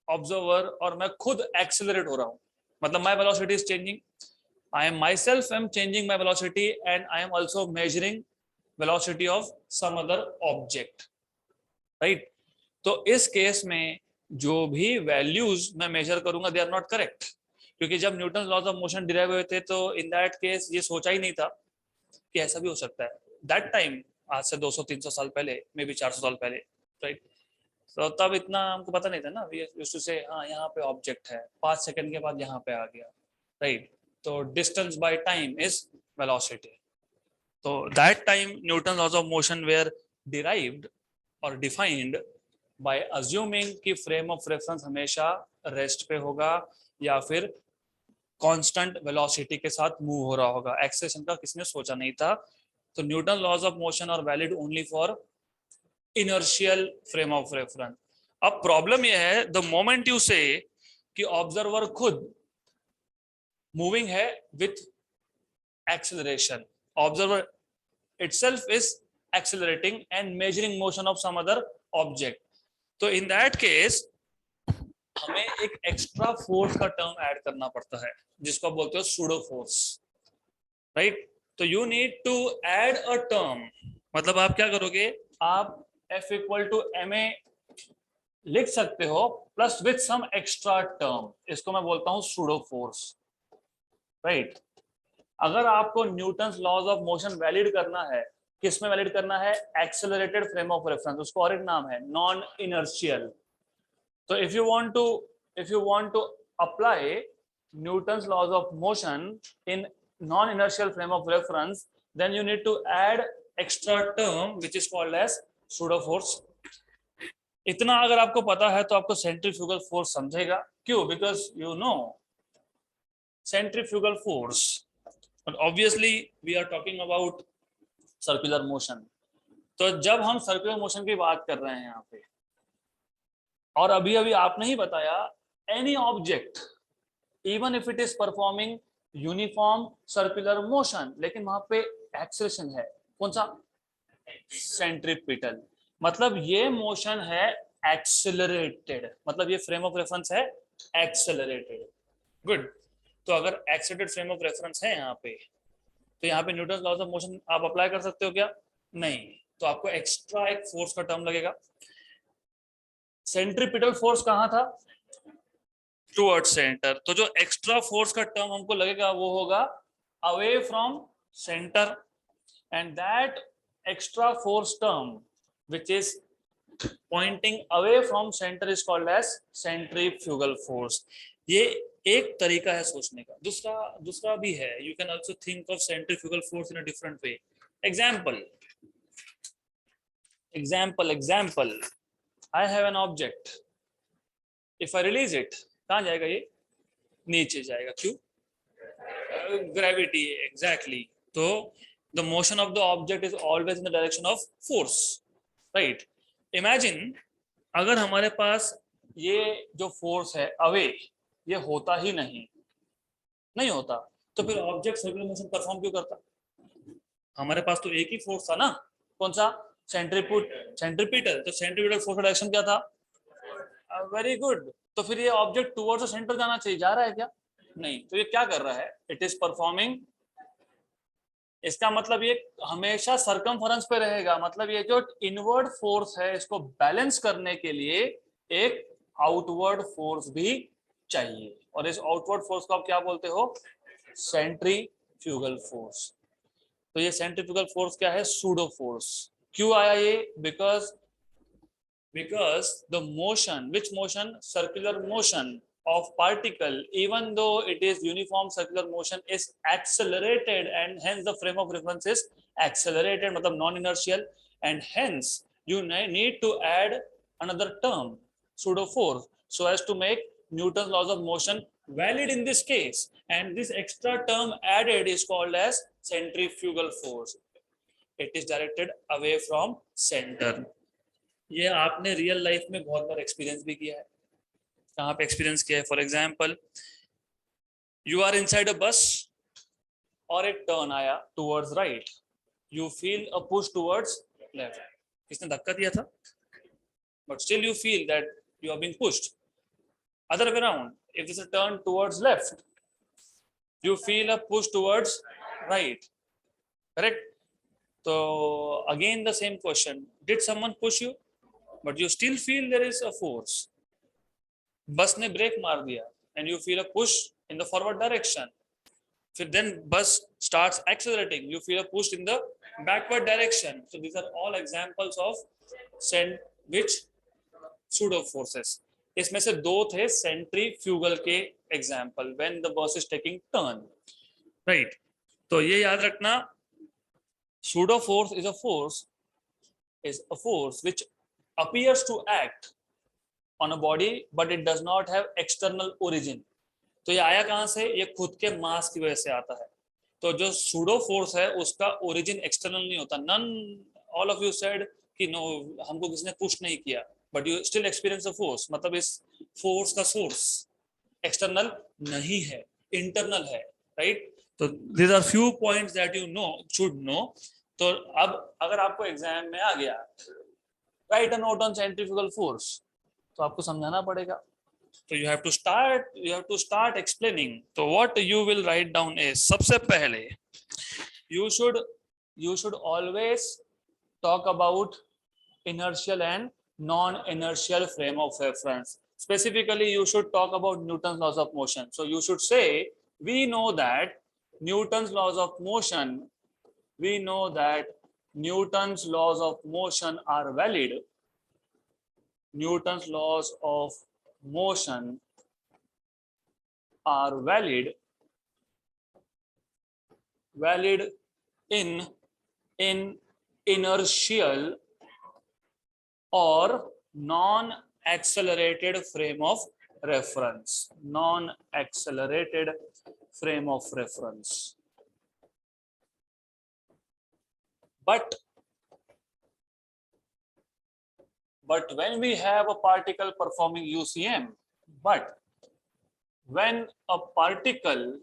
ऑब्जर्वर और मैं खुद एक्सेलरेट हो रहा हूं, मतलब my velocity is changing, I am myself am changing my velocity and I am also measuring velocity of some other object, right? तो इस केस में जो भी वैल्यूज मैं मेजर करूंगा दे आर नॉट करेक्ट, क्योंकि जब Newton laws of motion derive हुए थे तो इन दैट केस ये सोचा ही नहीं था कि ऐसा भी हो सकता है. दैट टाइम, आज से 200-300 साल पहले, मे बी 400 साल पहले, राइट? तो तब इतना हमको पता नहीं था ना. वी यूज्ड टू से हाँ यहाँ पे ऑब्जेक्ट है, 5 सेकंड के बाद यहाँ पे आ गया, राइट? तो distance by time is velocity. तो that time Newton laws of motion were derived और डिफाइंड बाय अज्यूमिंग कि फ्रेम ऑफ रेफरेंस हमेशा रेस्ट पे होगा या फिर कांस्टेंट वेलोसिटी के साथ मूव हो रहा होगा. एक्सेलेरेशन का किसने सोचा नहीं था. तो Newton laws of motion are valid only for inertial frame of reference. अब प्रॉब्लम यह है, द मोमेंट यू से कि ऑब्जर्वर खुद मूविंग है with acceleration, observer itself is accelerating and measuring motion of some other object. तो in that case हमें एक एक्स्ट्रा फोर्स का टर्म ऐड करना पड़ता है जिसको बोलते हो सूडो फोर्स, राइट? तो you need to add a term, मतलब आप क्या करोगे, आप F = ma लिख सकते हो plus with some extra term. इसको मैं बोलता हूं सूडो फोर्स, राइट? अगर आपको Newton's laws of motion valid करना है, किस में वैलिड करना है? Accelerated frame of reference. उसको और एक नाम है non inertial. So if you want to apply Newton's laws of motion in non-inertial frame of reference, then you need to add extra term which is called as pseudo force. इतना अगर आपको पता है तो आपको centrifugal force समझेगा. क्यों? Because you know centrifugal force. But obviously we are talking about circular motion. तो जब हम सर्कुलर मोशन की बात कर रहे हैं यहाँ पे, और अभी अभी आपने ही बताया any object even if it is performing uniform circular motion, लेकिन वहां पे एक्सेलरेशन है, कौन सा? सेंट्रीपिटल। मतलब ये मोशन है एक्सेलरेटेड, मतलब ये फ्रेम ऑफ रेफरेंस है एक्सेलरेटेड। गुड। तो अगर एक्सेलरेटेड फ्रेम ऑफ रेफरेंस है यहाँ पे, तो यहाँ पे न्यूटन लॉज ऑफ मोशन आप अप्लाई कर सकते हो क्या? नहीं। तो आपको एक्स्ट्रा एक फोर्स का टर्म लगेगा। सेंट्रीपिटल फोर्स कहाँ था? Toward centre. तो जो एक्स्ट्रा फोर्स का टर्म हमको लगेगा वो होगा away from centre, and that extra force term which is pointing away from center is called as centrifugal force. ये एक तरीका है सोचने का। दूसरा दूसरा भी है, you can also think of centrifugal force in a different way. example I have an object, if I release it, कहाँ जाएगा ये? नीचे जाएगा। क्यों? Gravity, exactly. तो the motion of the object is always in the direction of force, right? Imagine अगर हमारे पास ये जो फोर्स है अवे, ये होता ही नहीं होता, तो फिर ऑब्जेक्ट सर्कुलर मोशन परफॉर्म क्यों करता? हमारे पास तो एक ही फोर्स था ना, कौन सा? सेंट्रीपिटल। तो सेंट्रीपिटल फोर्स का डायरेक्शन क्या था? Very good. तो फिर ये ऑब्जेक्ट टुवर्ड्स द सेंटर जाना चाहिए, जा रहा है क्या? नहीं। तो ये क्या कर रहा है? इट इज परफॉर्मिंग, इसका मतलब ये हमेशा सरकमफेरेंस पे रहेगा। मतलब ये जो इनवर्ड फोर्स है इसको बैलेंस करने के लिए एक आउटवर्ड फोर्स भी चाहिए, और इस आउटवर्ड फोर्स को आप क्या बोलते हो? Centrifugal force. तो ये सेंट्रीफ्यूगल फोर्स क्या है? Pseudo force. क्यों आया ये? because the motion, which motion? Circular motion of particle, even though it is uniform circular motion, is accelerated, and hence the frame of reference is accelerated, matlab non inertial, and hence you need to add another term, pseudo force, so as to make Newton's laws of motion valid in this case, and this extra term added is called as centrifugal force. It is directed away from center. ये आपने real life में बहुत बार experience भी किया है। कहाँ पे experience किया है? For example, you are inside a bus और एक टर्न आया towards right, you feel a push towards left. किसने धक्का दिया था? But still you feel that you are being pushed. Other way around, if this is turn towards left, you feel a push towards right, correct? So again the same question, did someone push you but you still feel there is a force? बस ने break मार दिया and you feel a push in the forward direction, फिर then bus starts accelerating, you feel a push in the backward direction. So these are all examples of which pseudo forces. इसमें से दो थे centrifugal के example, when the bus is taking turn, right? तो ये याद रखना, pseudo force is a force which appears to act on a body but it does not have external origin. तो ये आया कहाँ से? ये खुद के मास की वजह से आता है। तो जो सूडो फोर्स है उसका ओरिजिन एक्सटर्नल नहीं होता। None all of you said कि नो, हमको किसी ने पुश नहीं किया, but you still experience the force. मतलब इस फोर्स का सोर्स एक्सटर्नल नहीं है, इंटरनल है, राइट? तो these are few points that you should know. तो अब अगर आपको एग्जाम में आ गया right a note on centrifugal force, तो आपको समझाना पड़ेगा। तो you have to start explaining. तो what you will write down is, सबसे पहले you should always talk about inertial and non-inertial frame of reference. Specifically, you should talk about Newton's laws of motion. So you should say, we know that Newton's laws of motion are valid. Newton's laws of motion are valid in inertial or non-accelerated frame of reference. Non-accelerated frame of reference. but when we have a particle performing UCM, but when a particle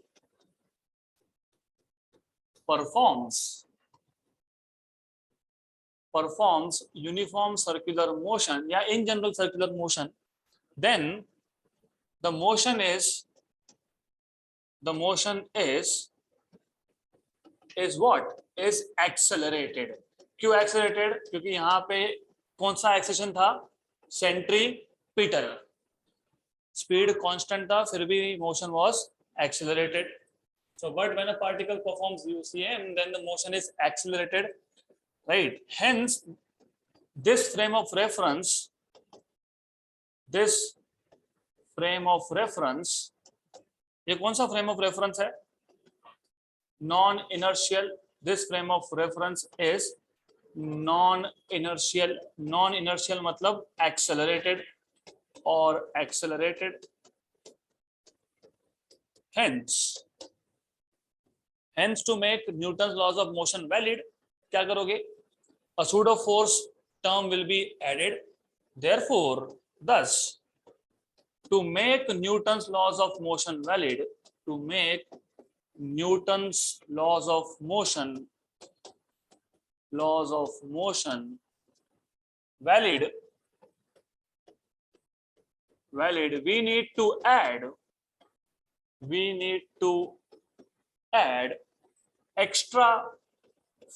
performs uniform circular motion, या in general circular motion, then the motion is what? Is accelerated. क्यों accelerated? क्योंकि यहाँ पे कौन सा accession था? Centripetal. Speed constant था, फिर भी motion was accelerated. So but when a particle performs UCM, then the motion is accelerated, right? Hence this frame of reference, ये कौन सा frame of reference है? Non-inertial. This frame of reference is non-inertial. Non-inertial मतलब accelerated or accelerated. Hence to make Newton's laws of motion valid, क्या करोगे? A pseudo force term will be added. Therefore, thus, to make Newton's laws of motion valid, valid, we need to add extra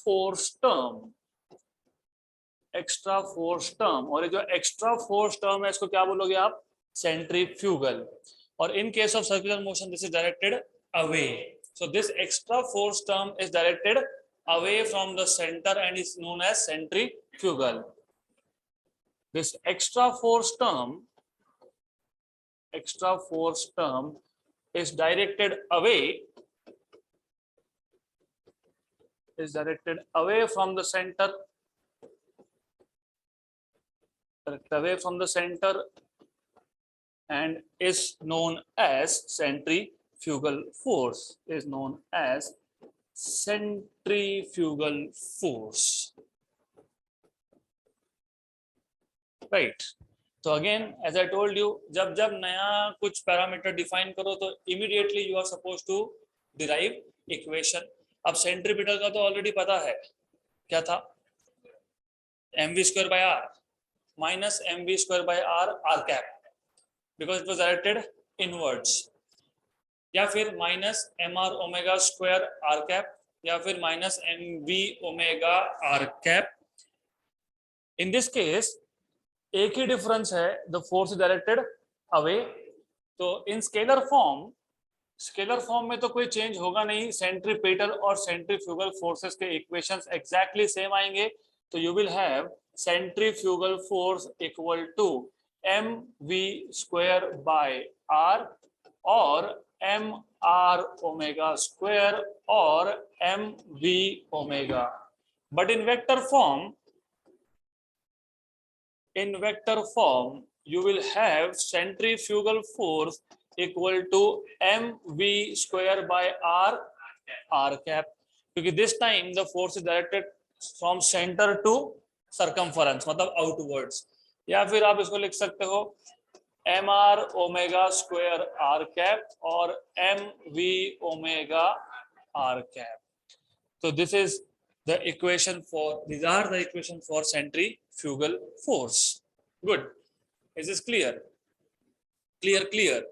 force term. और ये जो extra force term है, इसको क्या बोलोगे आप? Centrifugal. और in case of circular motion, this is directed away. So this extra force term is directed away from the center and is known as centrifugal. This extra force term is directed away from the center, and is known as centrifugal force. Right. So again, as I told you, जब नया कुछ parameter define करो तो immediately you are supposed to derive equation. अब centripetal का तो already पता है, क्या था? mv square by r minus mv square by r cap, because it was directed inwards. या फिर minus mr omega square r cap, या फिर minus mv omega r cap. In this case, एक ही डिफरेंस है, the force is directed away. तो इन scalar form में तो कोई चेंज होगा नहीं. सेंट्रीपिटल और सेंट्रीफ्यूगल फोर्सेस के इक्वेशंस एग्जैक्टली सेम आएंगे. तो you will have centrifugal force equal to mv square by r और mr ओमेगा स्क्वायर और mv omega. But in vector form you will have centrifugal force equal to mv square by r cap, क्योंकि this time the force is directed from center to circumference, मतलब outwards. या फिर आप इसको लिख सकते हो mr omega square r cap और mv omega r cap. So these are the equation for centrifugal force. Good. Is this clear? Clear.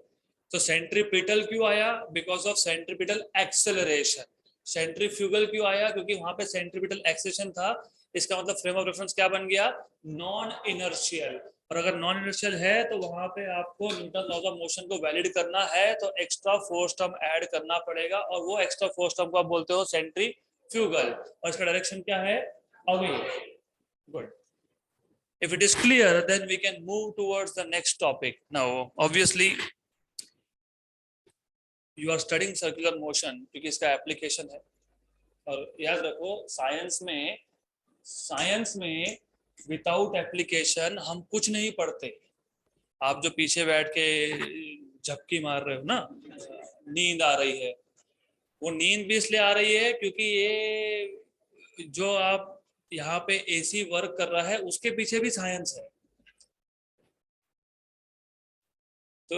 So centripetal क्यों आया? Because of centripetal acceleration. Centrifugal क्यों आया? क्योंकि वहां पे centripetal acceleration था. इसका मतलब फ्रेम ऑफ रेफरेंस क्या बन गया? Non inertial. और अगर नॉन इनर्शियल है तो वहां पे आपको न्यूटन लॉज ऑफ मोशन को वैलिड करना है, तो एक्स्ट्रा फोर्स टर्म ऐड करना पड़ेगा, और वो एक्स्ट्रा फोर्स टर्म को आप बोलते हो सेंट्रीफ्यूगल, और इसका डायरेक्शन क्या है? Away. Good. If it is clear, then we can move towards the next topic. Now, obviously, you are studying circular motion क्योंकि इसका एप्लीकेशन है. और याद रखो, साइंस में विदाउट एप्लीकेशन हम कुछ नहीं पढ़ते. आप जो पीछे बैठ के झपकी मार रहे हो ना, नींद आ रही है, वो नींद भी इसलिए आ रही है क्योंकि ये जो आप यहाँ पे एसी वर्क कर रहा है, उसके पीछे भी साइंस है। तो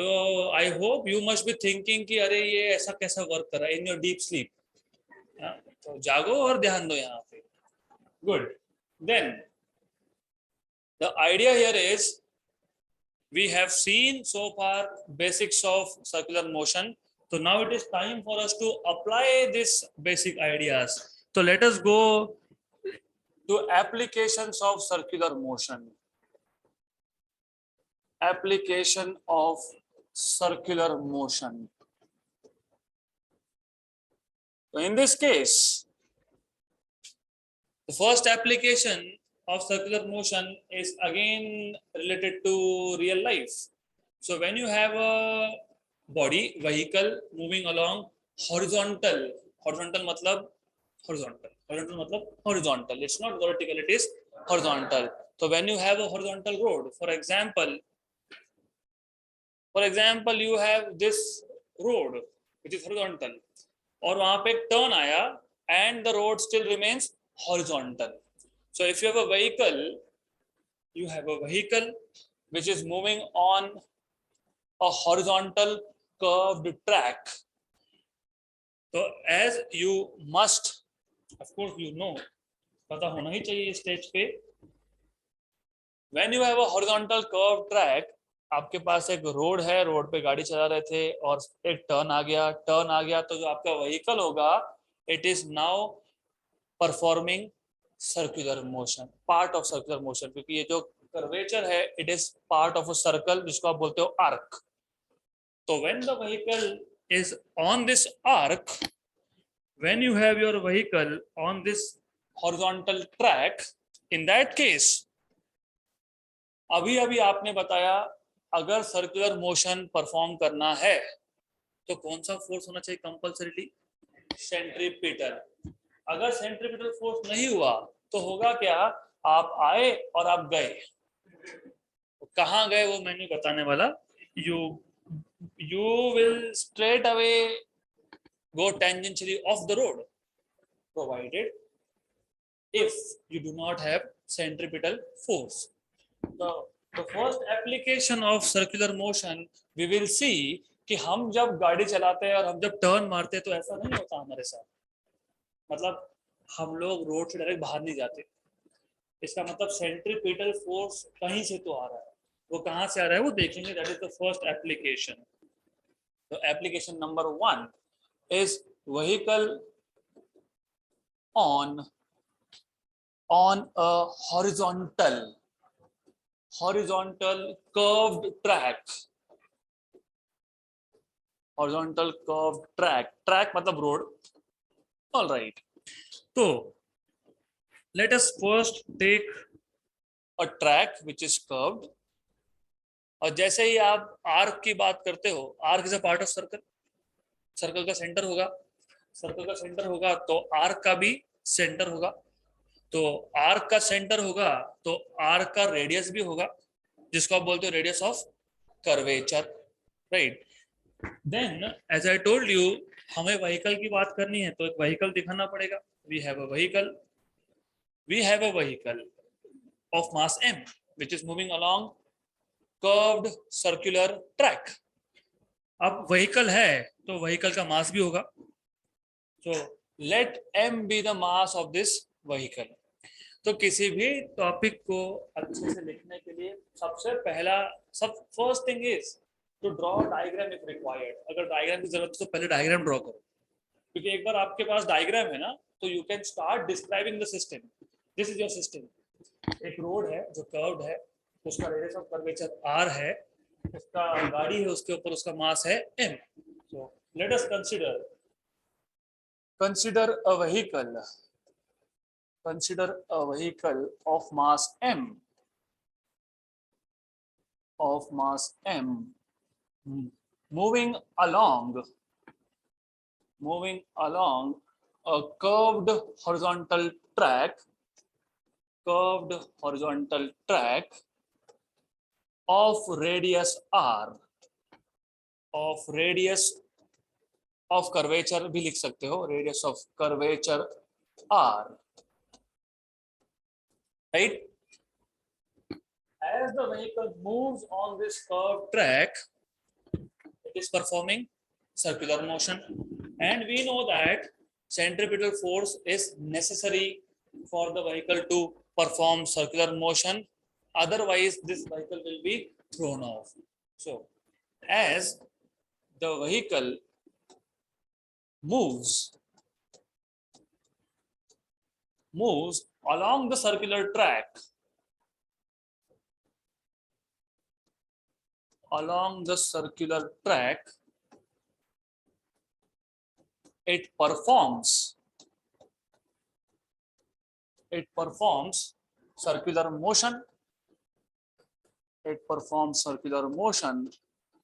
I hope you must be thinking कि अरे ये ऐसा कैसा वर्क कर रहा है इन योर डीप स्लीप। तो जागो और ध्यान दो यहाँ पे। Good. Then the idea here is we have seen so far basics of circular motion. So now it is time for us to apply these basic ideas. So let us go to applications of circular motion. Application of circular motion. So in this case, the first application of circular motion is again related to real life. So when you have a body vehicle moving along horizontal, horizontal matlab horizontal, it's not vertical, it is horizontal. So when you have a horizontal road, for example you have this road which is horizontal, और वहां पे एक turn आया and the road still remains horizontal. So if you have a vehicle which is moving on a horizontal curved track. So as you must, of course you know, पता होना ही चाहिए इस stage पे, when you have a horizontal curved track, आपके पास एक road है, road पे गाड़ी चला रहे थे और एक टर्न आ गया, तो जो आपका व्हीकल होगा it is now performing circular motion, part of circular motion, क्योंकि ये जो कर्वेचर है it is part of a circle जिसको आप बोलते हो arc. So when the vehicle is on this arc, when you have your vehicle on this horizontal track, in that case, अभी आपने बताया अगर सर्कुलर मोशन परफॉर्म करना है तो कौन सा फोर्स होना चाहिए कंपल्सरीली? सेंट्रीपिटल. अगर सेंट्रीपिटल फोर्स नहीं हुआ तो होगा क्या? आप आए और आप गए. कहाँ गए वो मैं नहीं बताने वाला. You will straight away go tangentially off the road, provided if you do not have centripetal force. The first application of circular motion we will see कि हम जब गाड़ी चलाते हैं और हम जब टर्न मारते हैं तो ऐसा नहीं होता हमारे साथ. मतलब हम लोग रोड से डायरेक्ट बाहर नहीं जाते. इसका मतलब सेंट्रीपिटल फोर्स कहीं से तो आ रहा है. वो कहाँ से आ रहा है वो देखेंगे. That is the first application. तो application number 1 is vehicle on a horizontal curved track. Horizontal curved track मतलब road. All right. So let us first take a track which is curved. और जैसे ही आप आर्क की बात करते हो, arc is a part of circle. Circle का centre होगा तो आर्क का भी सेंटर होगा. तो आर्क का सेंटर होगा तो आर्क का रेडियस भी होगा जिसको आप बोलते हो radius of curvature. Right. Then as I told you, हमें व्हीकल की बात करनी है तो एक व्हीकल दिखाना पड़ेगा. We have a vehicle of mass m which is moving along curved circular track. अब व्हीकल है तो व्हीकल का मास भी होगा. So let m be the mass of this vehicle. तो किसी भी टॉपिक को अच्छे से लिखने के लिए first thing is to draw diagram if required. अगर डायग्राम की जरूरत है तो पहले डायग्राम ड्रॉ करो, क्योंकि एक बार आपके पास डायग्राम है ना तो you can start describing the system. This is your system. एक रोड है जो कर्व्ड है, उसका रेडियस ऑफ कर्वेचर r है, उसका गाड़ी है, उसके ऊपर उसका मास है m. So let us consider a vehicle of mass m moving along a curved horizontal track of radius r, of curvature भी लिख सकते हो, radius of curvature r. right? As the vehicle moves on this curved track, it is performing circular motion, and we know that centripetal force is necessary for the vehicle to perform circular motion, otherwise this vehicle will be thrown off. So as the vehicle moves along the circular track, it performs circular motion.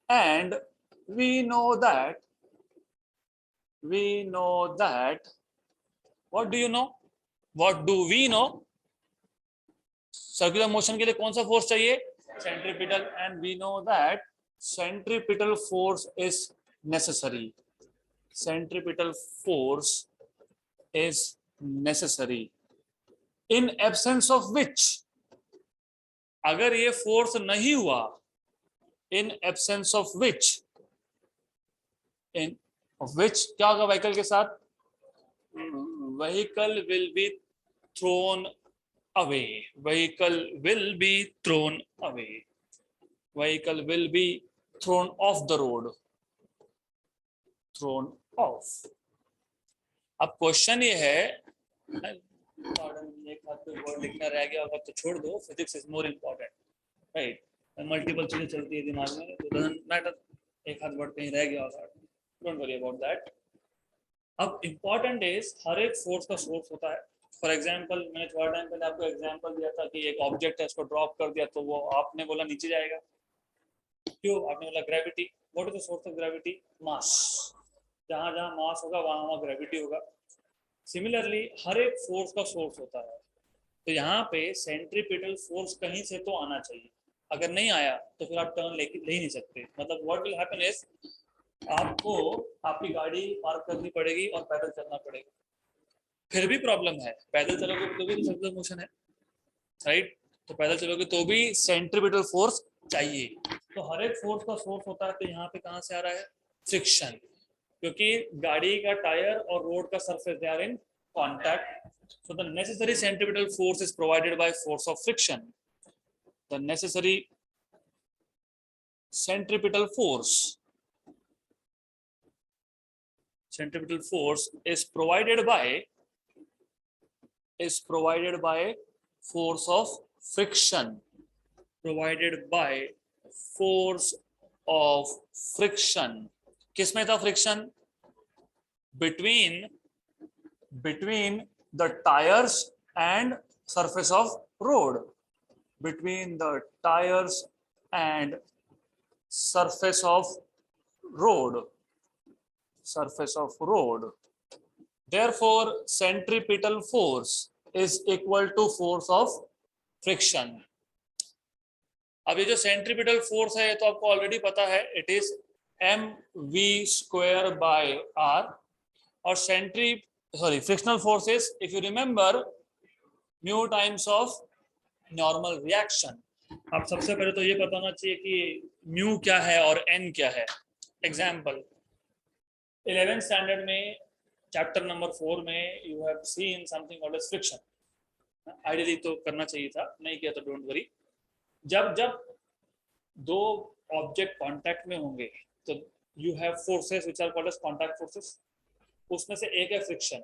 And we know that what do we know? Circular motion के लिए कौन सा force चाहिए? Centripetal. And we know that centripetal force is necessary. In absence of which, अगर ये force नहीं हुआ, इन absence of विच क्या होगा व्हीकल के साथ? Vehicle will be thrown away. Vehicle will be thrown off the road. अब क्वेश्चन ये है, एक हाथ पे वर्ड लिखना रह गया होगा तो छोड़ दो, physics is more important, right? Multiple चीजें चलती है दिमाग में, तो डजंट मैटर एक हाथ वर्ड कहीं रह गया होगा, डोंट वरी अबाउट दैट. अब इम्पोर्टेंट इज हर एक फोर्स का सोर्स होता है. फॉर एग्जाम्पल, मैंने थोड़ा टाइम पहले आपको एग्जाम्पल दिया था कि एक ऑब्जेक्ट है, इसको ड्रॉप कर दिया तो वो आपने बोला नीचे जाएगा. क्यों? आपने बोला gravity. What is the source of gravity? Mass. जहां जहां मास होगा वहां वहां ग्रेविटी होगा. सिमिलरली हर एक फोर्स का सोर्स होता है. तो यहाँ पे सेंट्रीपिटल फोर्स कहीं से तो आना चाहिए. अगर नहीं आया तो फिर आप टर्न ले ही नहीं सकते. मतलब व्हाट विल हैपन इज, आपको आपकी गाड़ी पार्क करनी पड़ेगी और पैदल चलना पड़ेगा. फिर भी प्रॉब्लम है, पैदल चलोगे तो भी सर्कुलर मोशन है, राइट? तो पैदल चलोगे तो भी सेंट्रीपिटल फोर्स चाहिए. तो हर एक फोर्स का सोर्स होता है. तो यहाँ पे कहाँ से आ रहा है? फ्रिक्शन. क्योंकि गाड़ी का टायर और रोड का surface they are in contact. So the necessary centripetal force is provided by force of friction. The necessary centripetal force is provided by force of friction. किसमें था friction? between the tires and surface of road. Between the tires and surface of road. Therefore centripetal force is equal to force of friction. अब ये जो centripetal force है तो आपको already पता है, it is mv² by r. और frictional force is, if you remember, mu times of normal reaction. आप सबसे पहले तो ये पता होना चाहिए कि म्यू क्या है और एन क्या है. एग्जाम्पल, 11th स्टैंडर्ड में चैप्टर नंबर 4 में you have seen something called as friction. Ideally तो करना चाहिए था, नहीं किया तो डोंट वरी. जब दो ऑब्जेक्ट कांटेक्ट में होंगे तो you have forces which are called as contact forces. उसमें से एक है फ्रिक्शन.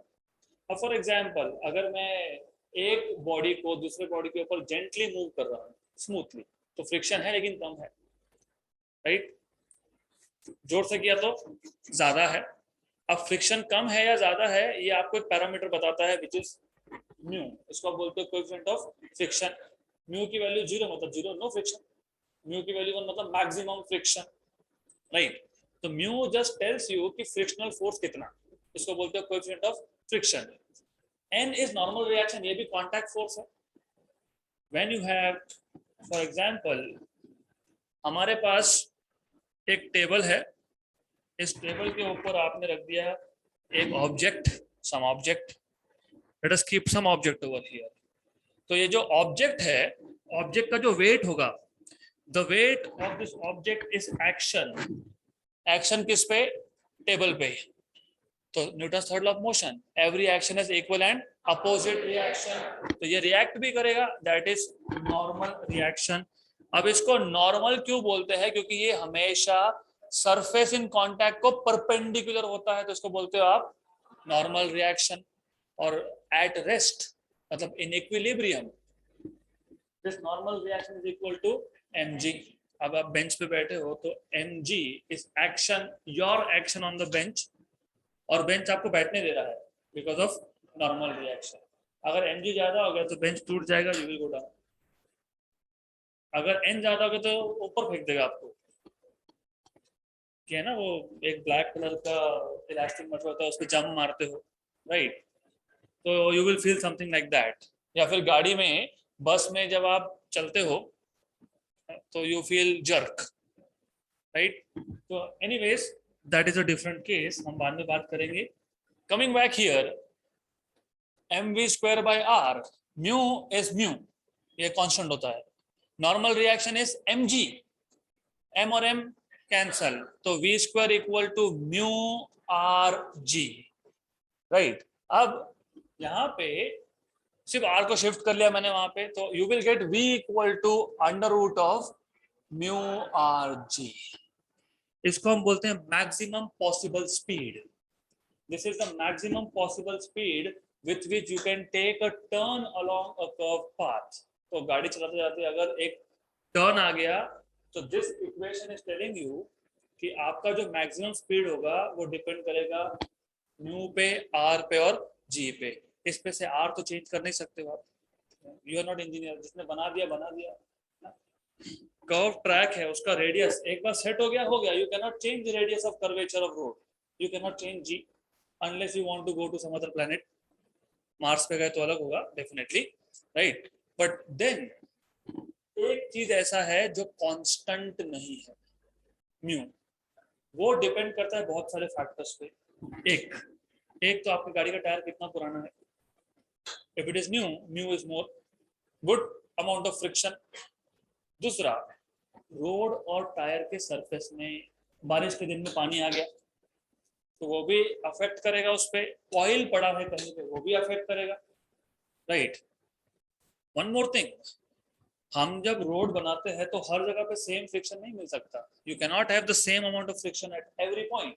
अब फॉर एग्जांपल, अगर मैं एक बॉडी को दूसरे बॉडी के ऊपर जेंटली मूव कर रहा हूँ स्मूथली, तो फ्रिक्शन है लेकिन कम है, राइट? जोर से किया तो ज्यादा है. अब फ्रिक्शन कम है या ज्यादा है ये आपको एक पैरामीटर बताता है विच इज म्यू. इसको आप बोलते हो कोएफिशिएंट ऑफ फ्रिक्शन. म्यू की वैल्यू 0 मतलब 0, नो फ्रिक्शन. म्यू की वैल्यू 1 मतलब मैक्सिमम फ्रिक्शन, राइट? तो म्यू जस्ट टेल्स यू कि फ्रिक्शनल फोर्स कितना, इसको बोलते हो coefficient of friction. N is normal reaction, ये भी कांटेक्ट फोर्स है. When you have, for example, हमारे पास एक टेबल है, इस टेबल के ऊपर आपने रख दिया एक object, some object. Let us keep some object over here. तो ये जो ऑब्जेक्ट है, ऑब्जेक्ट का जो वेट होगा, the weight of this object is action, action किस पे, टेबल पे। तो Newton's third law of motion, every action is equal and opposite reaction, तो ये रिएक्ट भी करेगा, दैट इज नॉर्मल रिएक्शन। अब इसको नॉर्मल क्यों बोलते हैं, क्योंकि ये हमेशा सरफेस इन कांटेक्ट को परपेंडिकुलर होता है, तो इसको बोलते हो आप नॉर्मल रिएक्शन। और एट रेस्ट मतलब in equilibrium, this normal reaction is equal to mg। अब आप बेंच पे बैठे हो तो mg is action, your action on the bench, और बेंच आपको बैठने दे रहा है बिकॉज ऑफ नॉर्मल रिएक्शन। अगर mg ज्यादा हो गया तो बेंच टूट जाएगा, यू विल गो डाउन। अगर n ज्यादा हो गया तो ऊपर फेंक देगा आपको, क्या है ना वो एक ब्लैक कलर का इलास्टिक मटेरियल होता है, उस पर जंप मारते हो, राइट, तो you will feel something like that. या फिर गाड़ी में, बस में जब आप चलते हो तो यू फील जर्क, राइट। तो anyways that is a different case, हम बाद में बात करेंगे। Coming back here, mv square by r, mu is mu, ये कांस्टेंट होता है। Normal reaction is mg, m और m कैंसल, तो v square equal to mu r g, right. अब यहाँ पे सिर्फ r को शिफ्ट कर लिया मैंने वहां पे, तो you will get v equal to under root of mu r g. इसको हम बोलते हैं maximum possible speed. This is the maximum possible speed with which you can take a turn along a curve path. तो गाड़ी चलाते जाते अगर एक टर्न आ गया, तो this equation is telling you कि आपका जो मैक्सिमम स्पीड होगा वो डिपेंड करेगा म्यू पे, आर पे और जी पे। इस पे से आर तो चेंज कर नहीं सकते हो आप, यू आर नॉट इंजीनियर, जिसने बना दिया बना दिया। कर्व ट्रैक है, उसका रेडियस एक बार सेट हो गया, you can not change the radius of curvature of road, you can not change g unless you want to go to some other planet. Mars पे गए तो अलग होगा डेफिनेटली, राइट। बट देन एक चीज ऐसा है जो कांस्टेंट नहीं है, म्यू, वो डिपेंड करता है बहुत सारे फैक्टर्स पे। एक तो आपकी गाड़ी का टायर कितना पुराना है, if it is new, mu is more, good amount of friction. दूसरा, रोड और टायर के सरफेस में बारिश के दिन में पानी आ गया तो वो भी अफेक्ट करेगा, उस पर ऑयल पड़ा है कहीं पे वो भी अफेक्ट करेगा, राइट। वन मोर थिंग, हम जब रोड बनाते हैं तो हर जगह पे सेम फ्रिक्शन नहीं मिल सकता, you can not have the same amount of friction at every point,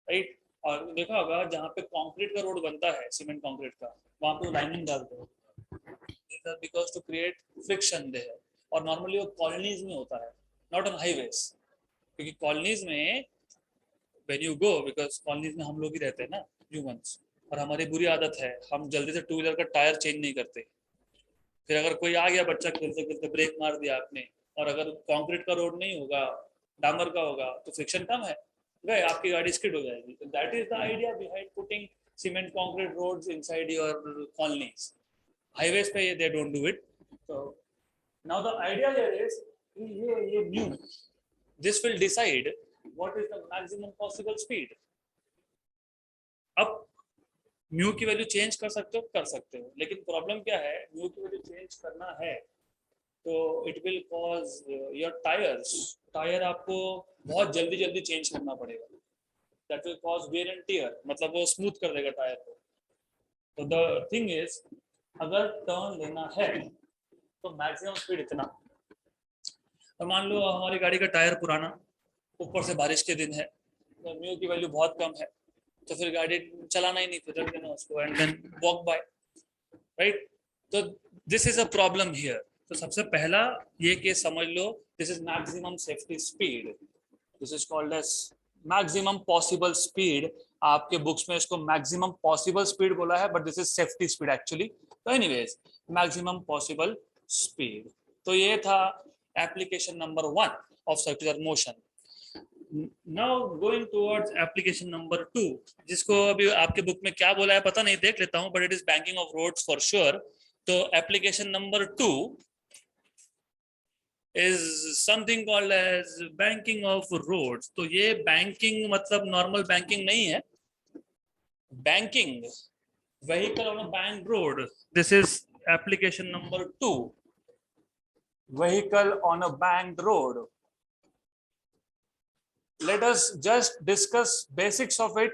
right. और देखा होगा जहाँ पे कंक्रीट का रोड बनता है, सीमेंट कंक्रीट का, वहाँ पे लाइनिंग डालते हैं because to create friction there. और नॉर्मली वो कॉलोनीज में होता है, नॉट ऑन हाईवेज, क्योंकि कॉलोनीज में when you go, because colonies में हम लोग ही रहते हैं ना, ह्यूमंस, और हमारी बुरी आदत है हम जल्दी से टू व्हीलर का टायर चेंज नहीं करते। फिर अगर कोई आ गया बच्चा खेलते खेलते ब्रेक मार दिया आपने, और अगर कंक्रीट का रोड नहीं होगा, डामर का होगा, तो फ्रिक्शन कम है, गए आपकी गाड़ी स्किड हो जाएगी। तो that is the idea behind putting cement concrete roads inside your colonies. Highways पे ये दे डोंट डू इट। तो now the idea here is ये mu, this will decide what is the maximum possible speed. अब mu की value change कर सकते हो, लेकिन प्रॉब्लम क्या है, म्यू की वैल्यू चेंज करना है तो it will cause your tyre आपको बहुत जल्दी जल्दी चेंज करना पड़ेगा, that will cause wear and tear, मतलब वो स्मूथ कर देगा टायर को। तो द थिंग इज, अगर टर्न लेना है तो मैक्सिमम स्पीड इतना, और मान लो हमारी गाड़ी का टायर पुराना, ऊपर से बारिश के दिन है, तो म्यू की वैल्यू बहुत कम है, तो फिर गाड़ी चलाना ही नहीं, फिर रख देना उसको and then walk by, right. तो this is a problem here. तो सबसे पहला ये केस समझ लो, this is maximum safety speed, this is called as maximum possible speed. आपके बुक्स में इसको मैक्सिमम पॉसिबल स्पीड बोला है, but this is safety speed actually. तो एनीवेज, मैक्सिमम पॉसिबल स्पीड। तो ये था application number 1 of circular motion. Now going towards application number 2, जिसको अभी आपके बुक में क्या बोला है पता नहीं, देख लेता हूँ, but it is banking of roads for sure. तो application number 2 is something called as banking of roads. तो ये banking मतलब normal banking नहीं है, banking vehicle on a banked road. This is application number 2, vehicle on a banked road. Let us just discuss basics of it.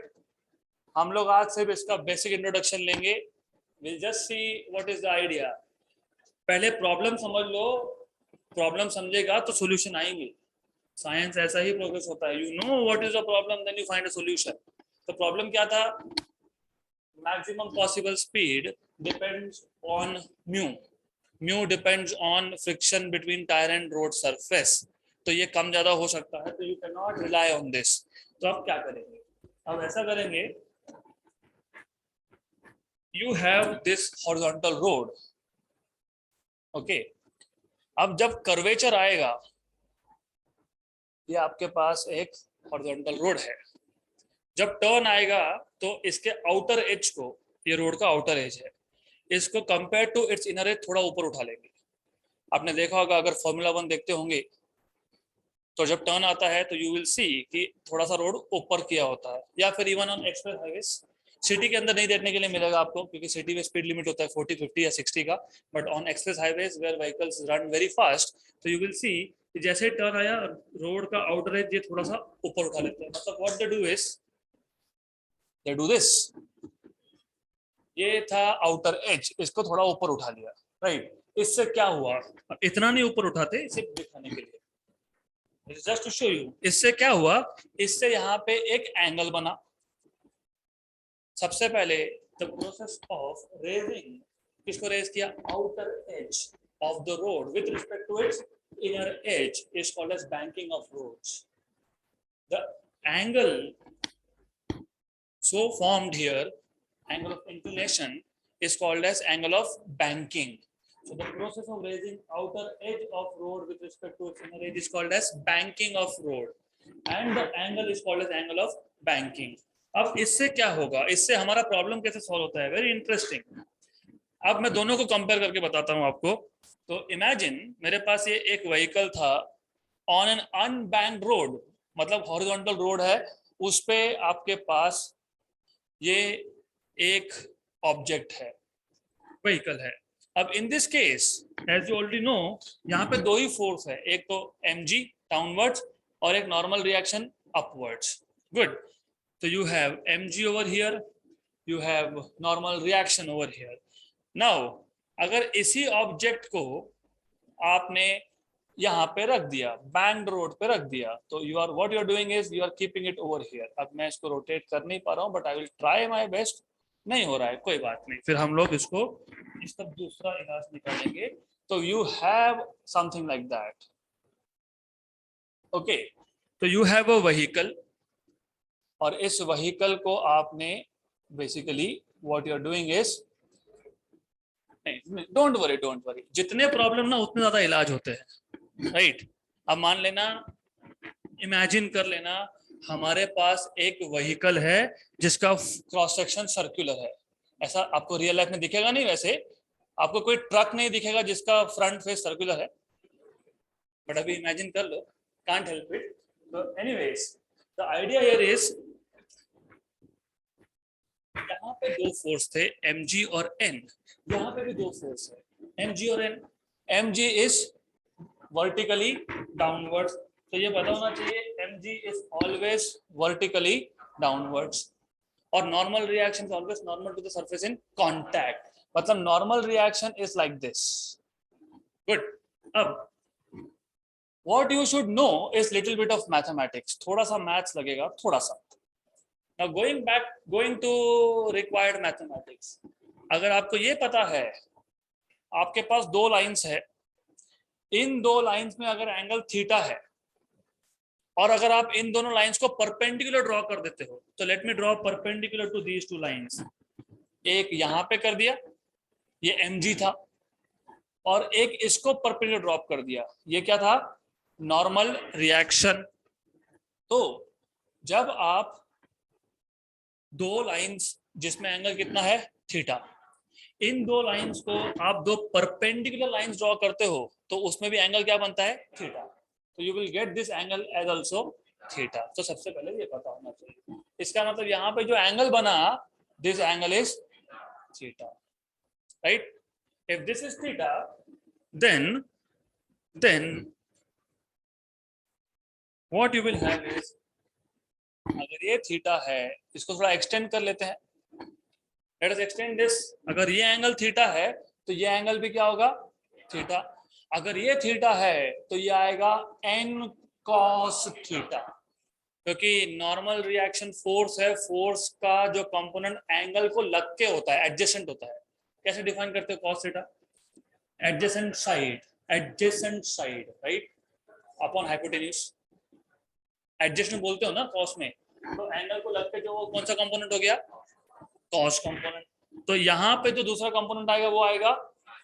हम लोग आज से इसका बेसिक इंट्रोडक्शन लेंगे. We'll just see what is the idea. पहले problem समझ लो, problem समझेगा तो सॉल्यूशन आएंगे. साइंस ऐसा ही प्रोग्रेस होता है. You know what is the problem, then you find a solution. तो प्रॉब्लम क्या था? Maximum possible speed depends on mu. Mu depends on friction between tyre and road surface. तो ये कम ज्यादा हो सकता है, तो you can not rely on this. तो अब क्या करेंगे? अब ऐसा करेंगे, you have this horizontal road. Okay, अब जब कर्वेचर आएगा, ये आपके पास एक हॉरिजॉन्टल रोड है. जब टर्न आएगा तो इसके आउटर एज को, ये रोड का आउटर एज है, इसको compare to its inner edge थोड़ा ऊपर उठा लेंगे. आपने देखा होगा, अगर फॉर्मूला 1 देखते होंगे तो जब टर्न आता है तो यू विल सी कि थोड़ा सा रोड ऊपर किया होता है. या फिर even on express highway, city के अंदर नहीं देखने के लिए मिलेगा आपको, क्योंकि सिटी में स्पीड लिमिट होता है 40, 50 या 60 का. But on express highways where vehicles run very fast, तो यू विल सी जैसे टर्न आया, रोड का आउटर एज ये थोड़ा सा ऊपर उठा लेते हैं. मतलब what they do is they do this. ये था आउटर एज, इसको थोड़ा ऊपर उठा लिया, राइट. इससे क्या हुआ? इतना नहीं ऊपर उठाते, इसे दिखाने के लिए, जस्ट टू शो यू. इससे क्या हुआ? इससे यहाँ पे एक एंगल बना. सबसे पहले द प्रोसेस ऑफ रेजिंग, किसको रेज किया? Outer edge of the road with respect to its inner edge is called as banking of roads. The angle so formed here, angle of inclination, is called as angle of banking. So the process of raising outer edge of road with respect to its inner edge is called as banking of road, and the angle is called as angle of banking. अब इससे क्या होगा? इससे हमारा problem कैसे solve होता है? Very interesting. अब मैं दोनों को कंपेयर करके बताता हूं आपको. तो इमेजिन मेरे पास ये एक व्हीकल था ऑन एन अनबैंक्ड रोड, मतलब हॉरिजॉन्टल रोड है, उस पे आपके पास ये एक ऑब्जेक्ट है, व्हीकल है. अब in this case, as you already know, यहाँ पे दो ही फोर्स है, एक तो mg डाउनवर्ड्स और एक नॉर्मल रिएक्शन अपवर्ड्स. गुड. तो you have mg over here, you have normal reaction over here. Now अगर इसी ऑब्जेक्ट को आपने यहाँ पे रख दिया, बैंक्ड रोड पे रख दिया, तो you are what you are doing is you are keeping it over here. अब मैं इसको रोटेट कर नहीं पा रहा हूँ, but I will try my best. नहीं हो रहा है, कोई बात नहीं, फिर हम लोग इसको इसका दूसरा इलाज निकालेंगे. तो you have something like that. Okay, तो यू हैव अ व्हीकल, और इस व्हीकल को आपने basically what you are doing is, don't worry, जितने प्रॉब्लम ना उतने ज्यादा इलाज होते हैं, राइट. अब मान लेना, इमेजिन कर लेना, हमारे पास एक व्हीकल है जिसका क्रॉस सेक्शन सर्कुलर है. ऐसा आपको रियल लाइफ में दिखेगा नहीं, वैसे आपको कोई ट्रक नहीं दिखेगा जिसका फ्रंट फेस सर्कुलर है, बट अभी इमेजिन कर लो, कांट हेल्प इट. तो anyways, the idea here is, यहाँ पे दो फोर्स थे mg और n, यहाँ पे भी दो फोर्स है mg और n. mg is vertically downwards, तो ये पता होना चाहिए mg is always vertically downwards, और normal reaction is always normal to the surface in contact. मतलब normal reaction is like this. Good. अब what you should know is little bit of mathematics. थोड़ा सा मैथ्स लगेगा, थोड़ा सा. Now going to required mathematics. अगर आपको ये पता है, आपके पास दो लाइंस है, इन दो लाइंस में अगर एंगल थीटा है, और अगर आप इन दोनों लाइंस को परपेंडिकुलर ड्रॉ कर देते हो, तो let me draw perpendicular to these two lines. एक यहाँ पे कर दिया, ये mg था, और एक इसको परपेंडिकुलर ड्रॉप कर दिया, ये क्या था? Normal reaction. तो जब आप दो लाइंस जिसमें एंगल कितना है? थीटा, इन दो लाइंस को आप दो परपेंडिकुलर लाइंस ड्रॉ करते हो, तो उसमें भी एंगल क्या बनता है? थीटा. तो you will get this angle as also theta. तो सबसे पहले ये पता होना चाहिए. इसका मतलब यहाँ पे जो एंगल बना, this angle is theta, right. if this is theta, then what you will have is, अगर ये थीटा है, इसको थोड़ा एक्सटेंड कर लेते हैं, लेट अस एक्सटेंड दिस। अगर ये एंगल थीटा है तो ये एंगल भी क्या होगा, थीटा। अगर ये थीटा है तो ये आएगा n cos थीटा, क्योंकि नॉर्मल रिएक्शन फोर्स है, फोर्स का जो कंपोनेंट एंगल को लग के होता है, एडजेसेंट होता है। कैसे डिफाइन करते हो cos theta? Adjacent side right upon hypotenuse. Adjacent बोलते हो ना cos में, तो एंगल को लग के जो कौन सा कंपोनेंट हो गया, cos कंपोनेंट। तो यहाँ पे जो दूसरा कंपोनेंट आएगा वो आएगा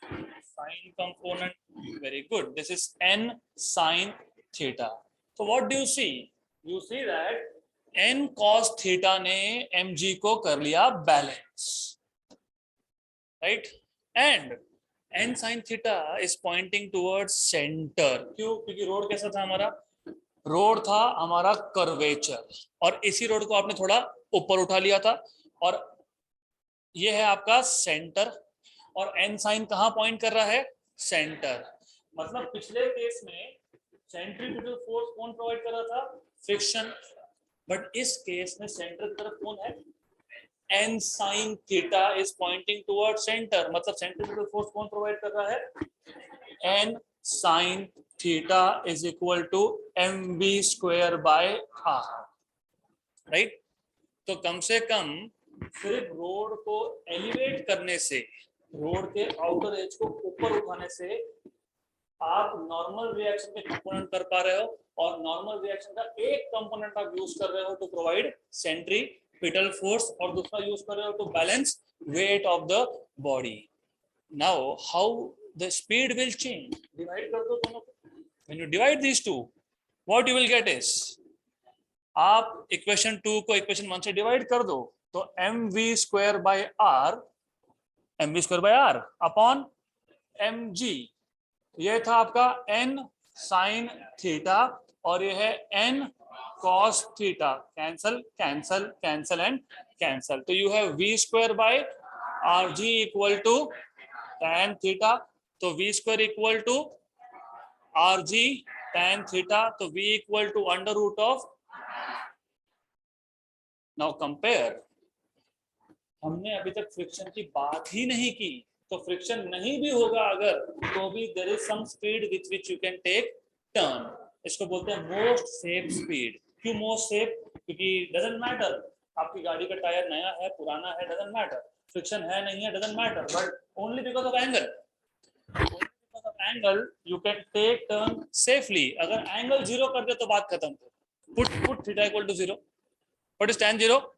sin component. Very good, this is n sin theta. तो what do you see, you see that n cos theta ने mg को कर लिया balance, right, and n sin theta is pointing towards centre. क्यों? क्योंकि रोड कैसा था हमारा, रोड था हमारा कर्वेचर, और इसी रोड को आपने थोड़ा ऊपर उठा लिया था, और ये है आपका सेंटर, और n साइन कहाँ पॉइंट कर रहा है, सेंटर। मतलब पिछले केस में सेंट्रीफ्यूगल फोर्स कौन प्रोवाइड कर रहा था, फ्रिक्शन, बट इस केस में सेंटर की तरफ कौन है, n sine theta is pointing toward centre. मतलब सेंट्रीफ्यूगल फोर्स कौन प्रोवाइड कर रहा है, n sine theta is equal to mv square by r, right. तो कम से कम सिर्फ रोड को एलिवेट करने से, रोड के आउटर एज को ऊपर उठाने से आप नॉर्मल रिएक्शन के कंपोनेंट कर पा रहे हो, और नॉर्मल रिएक्शन का एक कंपोनेंट आप यूज कर रहे हो टू प्रोवाइड सेंट्रीपिटल फोर्स, और दूसरा यूज कर रहे हो to balance weight of the body. Now how the speed will change, divide कर दो दोनों को। When you divide these two, what you will get is, आप इक्वेशन 2 को इक्वेशन 1 से डिवाइड कर दो, तो mv square by r upon mg, ये था आपका n साइन थीटा, और ये है n cos theta. Cancel cancel cancel and cancel, तो you have v square by rg equal to tan theta, तो v square equal to rg tan theta, तो v equal to under root of. Now compare, हमने अभी तक friction की बात ही नहीं की, तो फ्रिक्शन नहीं भी होगा अगर, तो भी there is some speed with which you can take turn. इसको बोलते हैं मोस्ट सेफ स्पीड। क्यों मोस्ट सेफ? क्योंकि डजंट मैटर आपकी गाड़ी का टायर नया है पुराना है, डजंट मैटर, फ्रिक्शन है नहीं है, doesn't matter, but only because of angle, because of angle you can take turn safely. अगर एंगल जीरो कर दे तो बात खत्म। Put theta equal to zero, what is tan zero,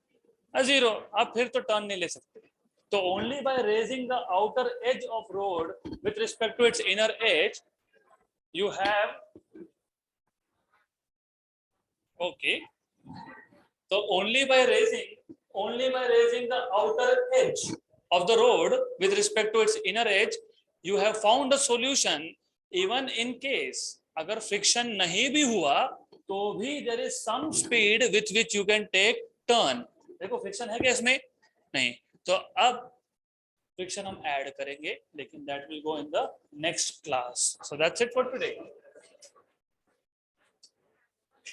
zero, आप फिर तो टर्न नहीं ले सकते। तो only by raising the outer edge of road with respect to its inner edge you have, okay, तो only by raising the outer edge of the road with respect to its inner edge you have found a solution, even in case अगर friction नहीं भी हुआ तो भी there is some speed with which you can take turn। देखो friction है क्या इसमें, नहीं, तो अब फ्रिक्शन हम ऐड करेंगे, लेकिन that will go in the next class। So that's it for today।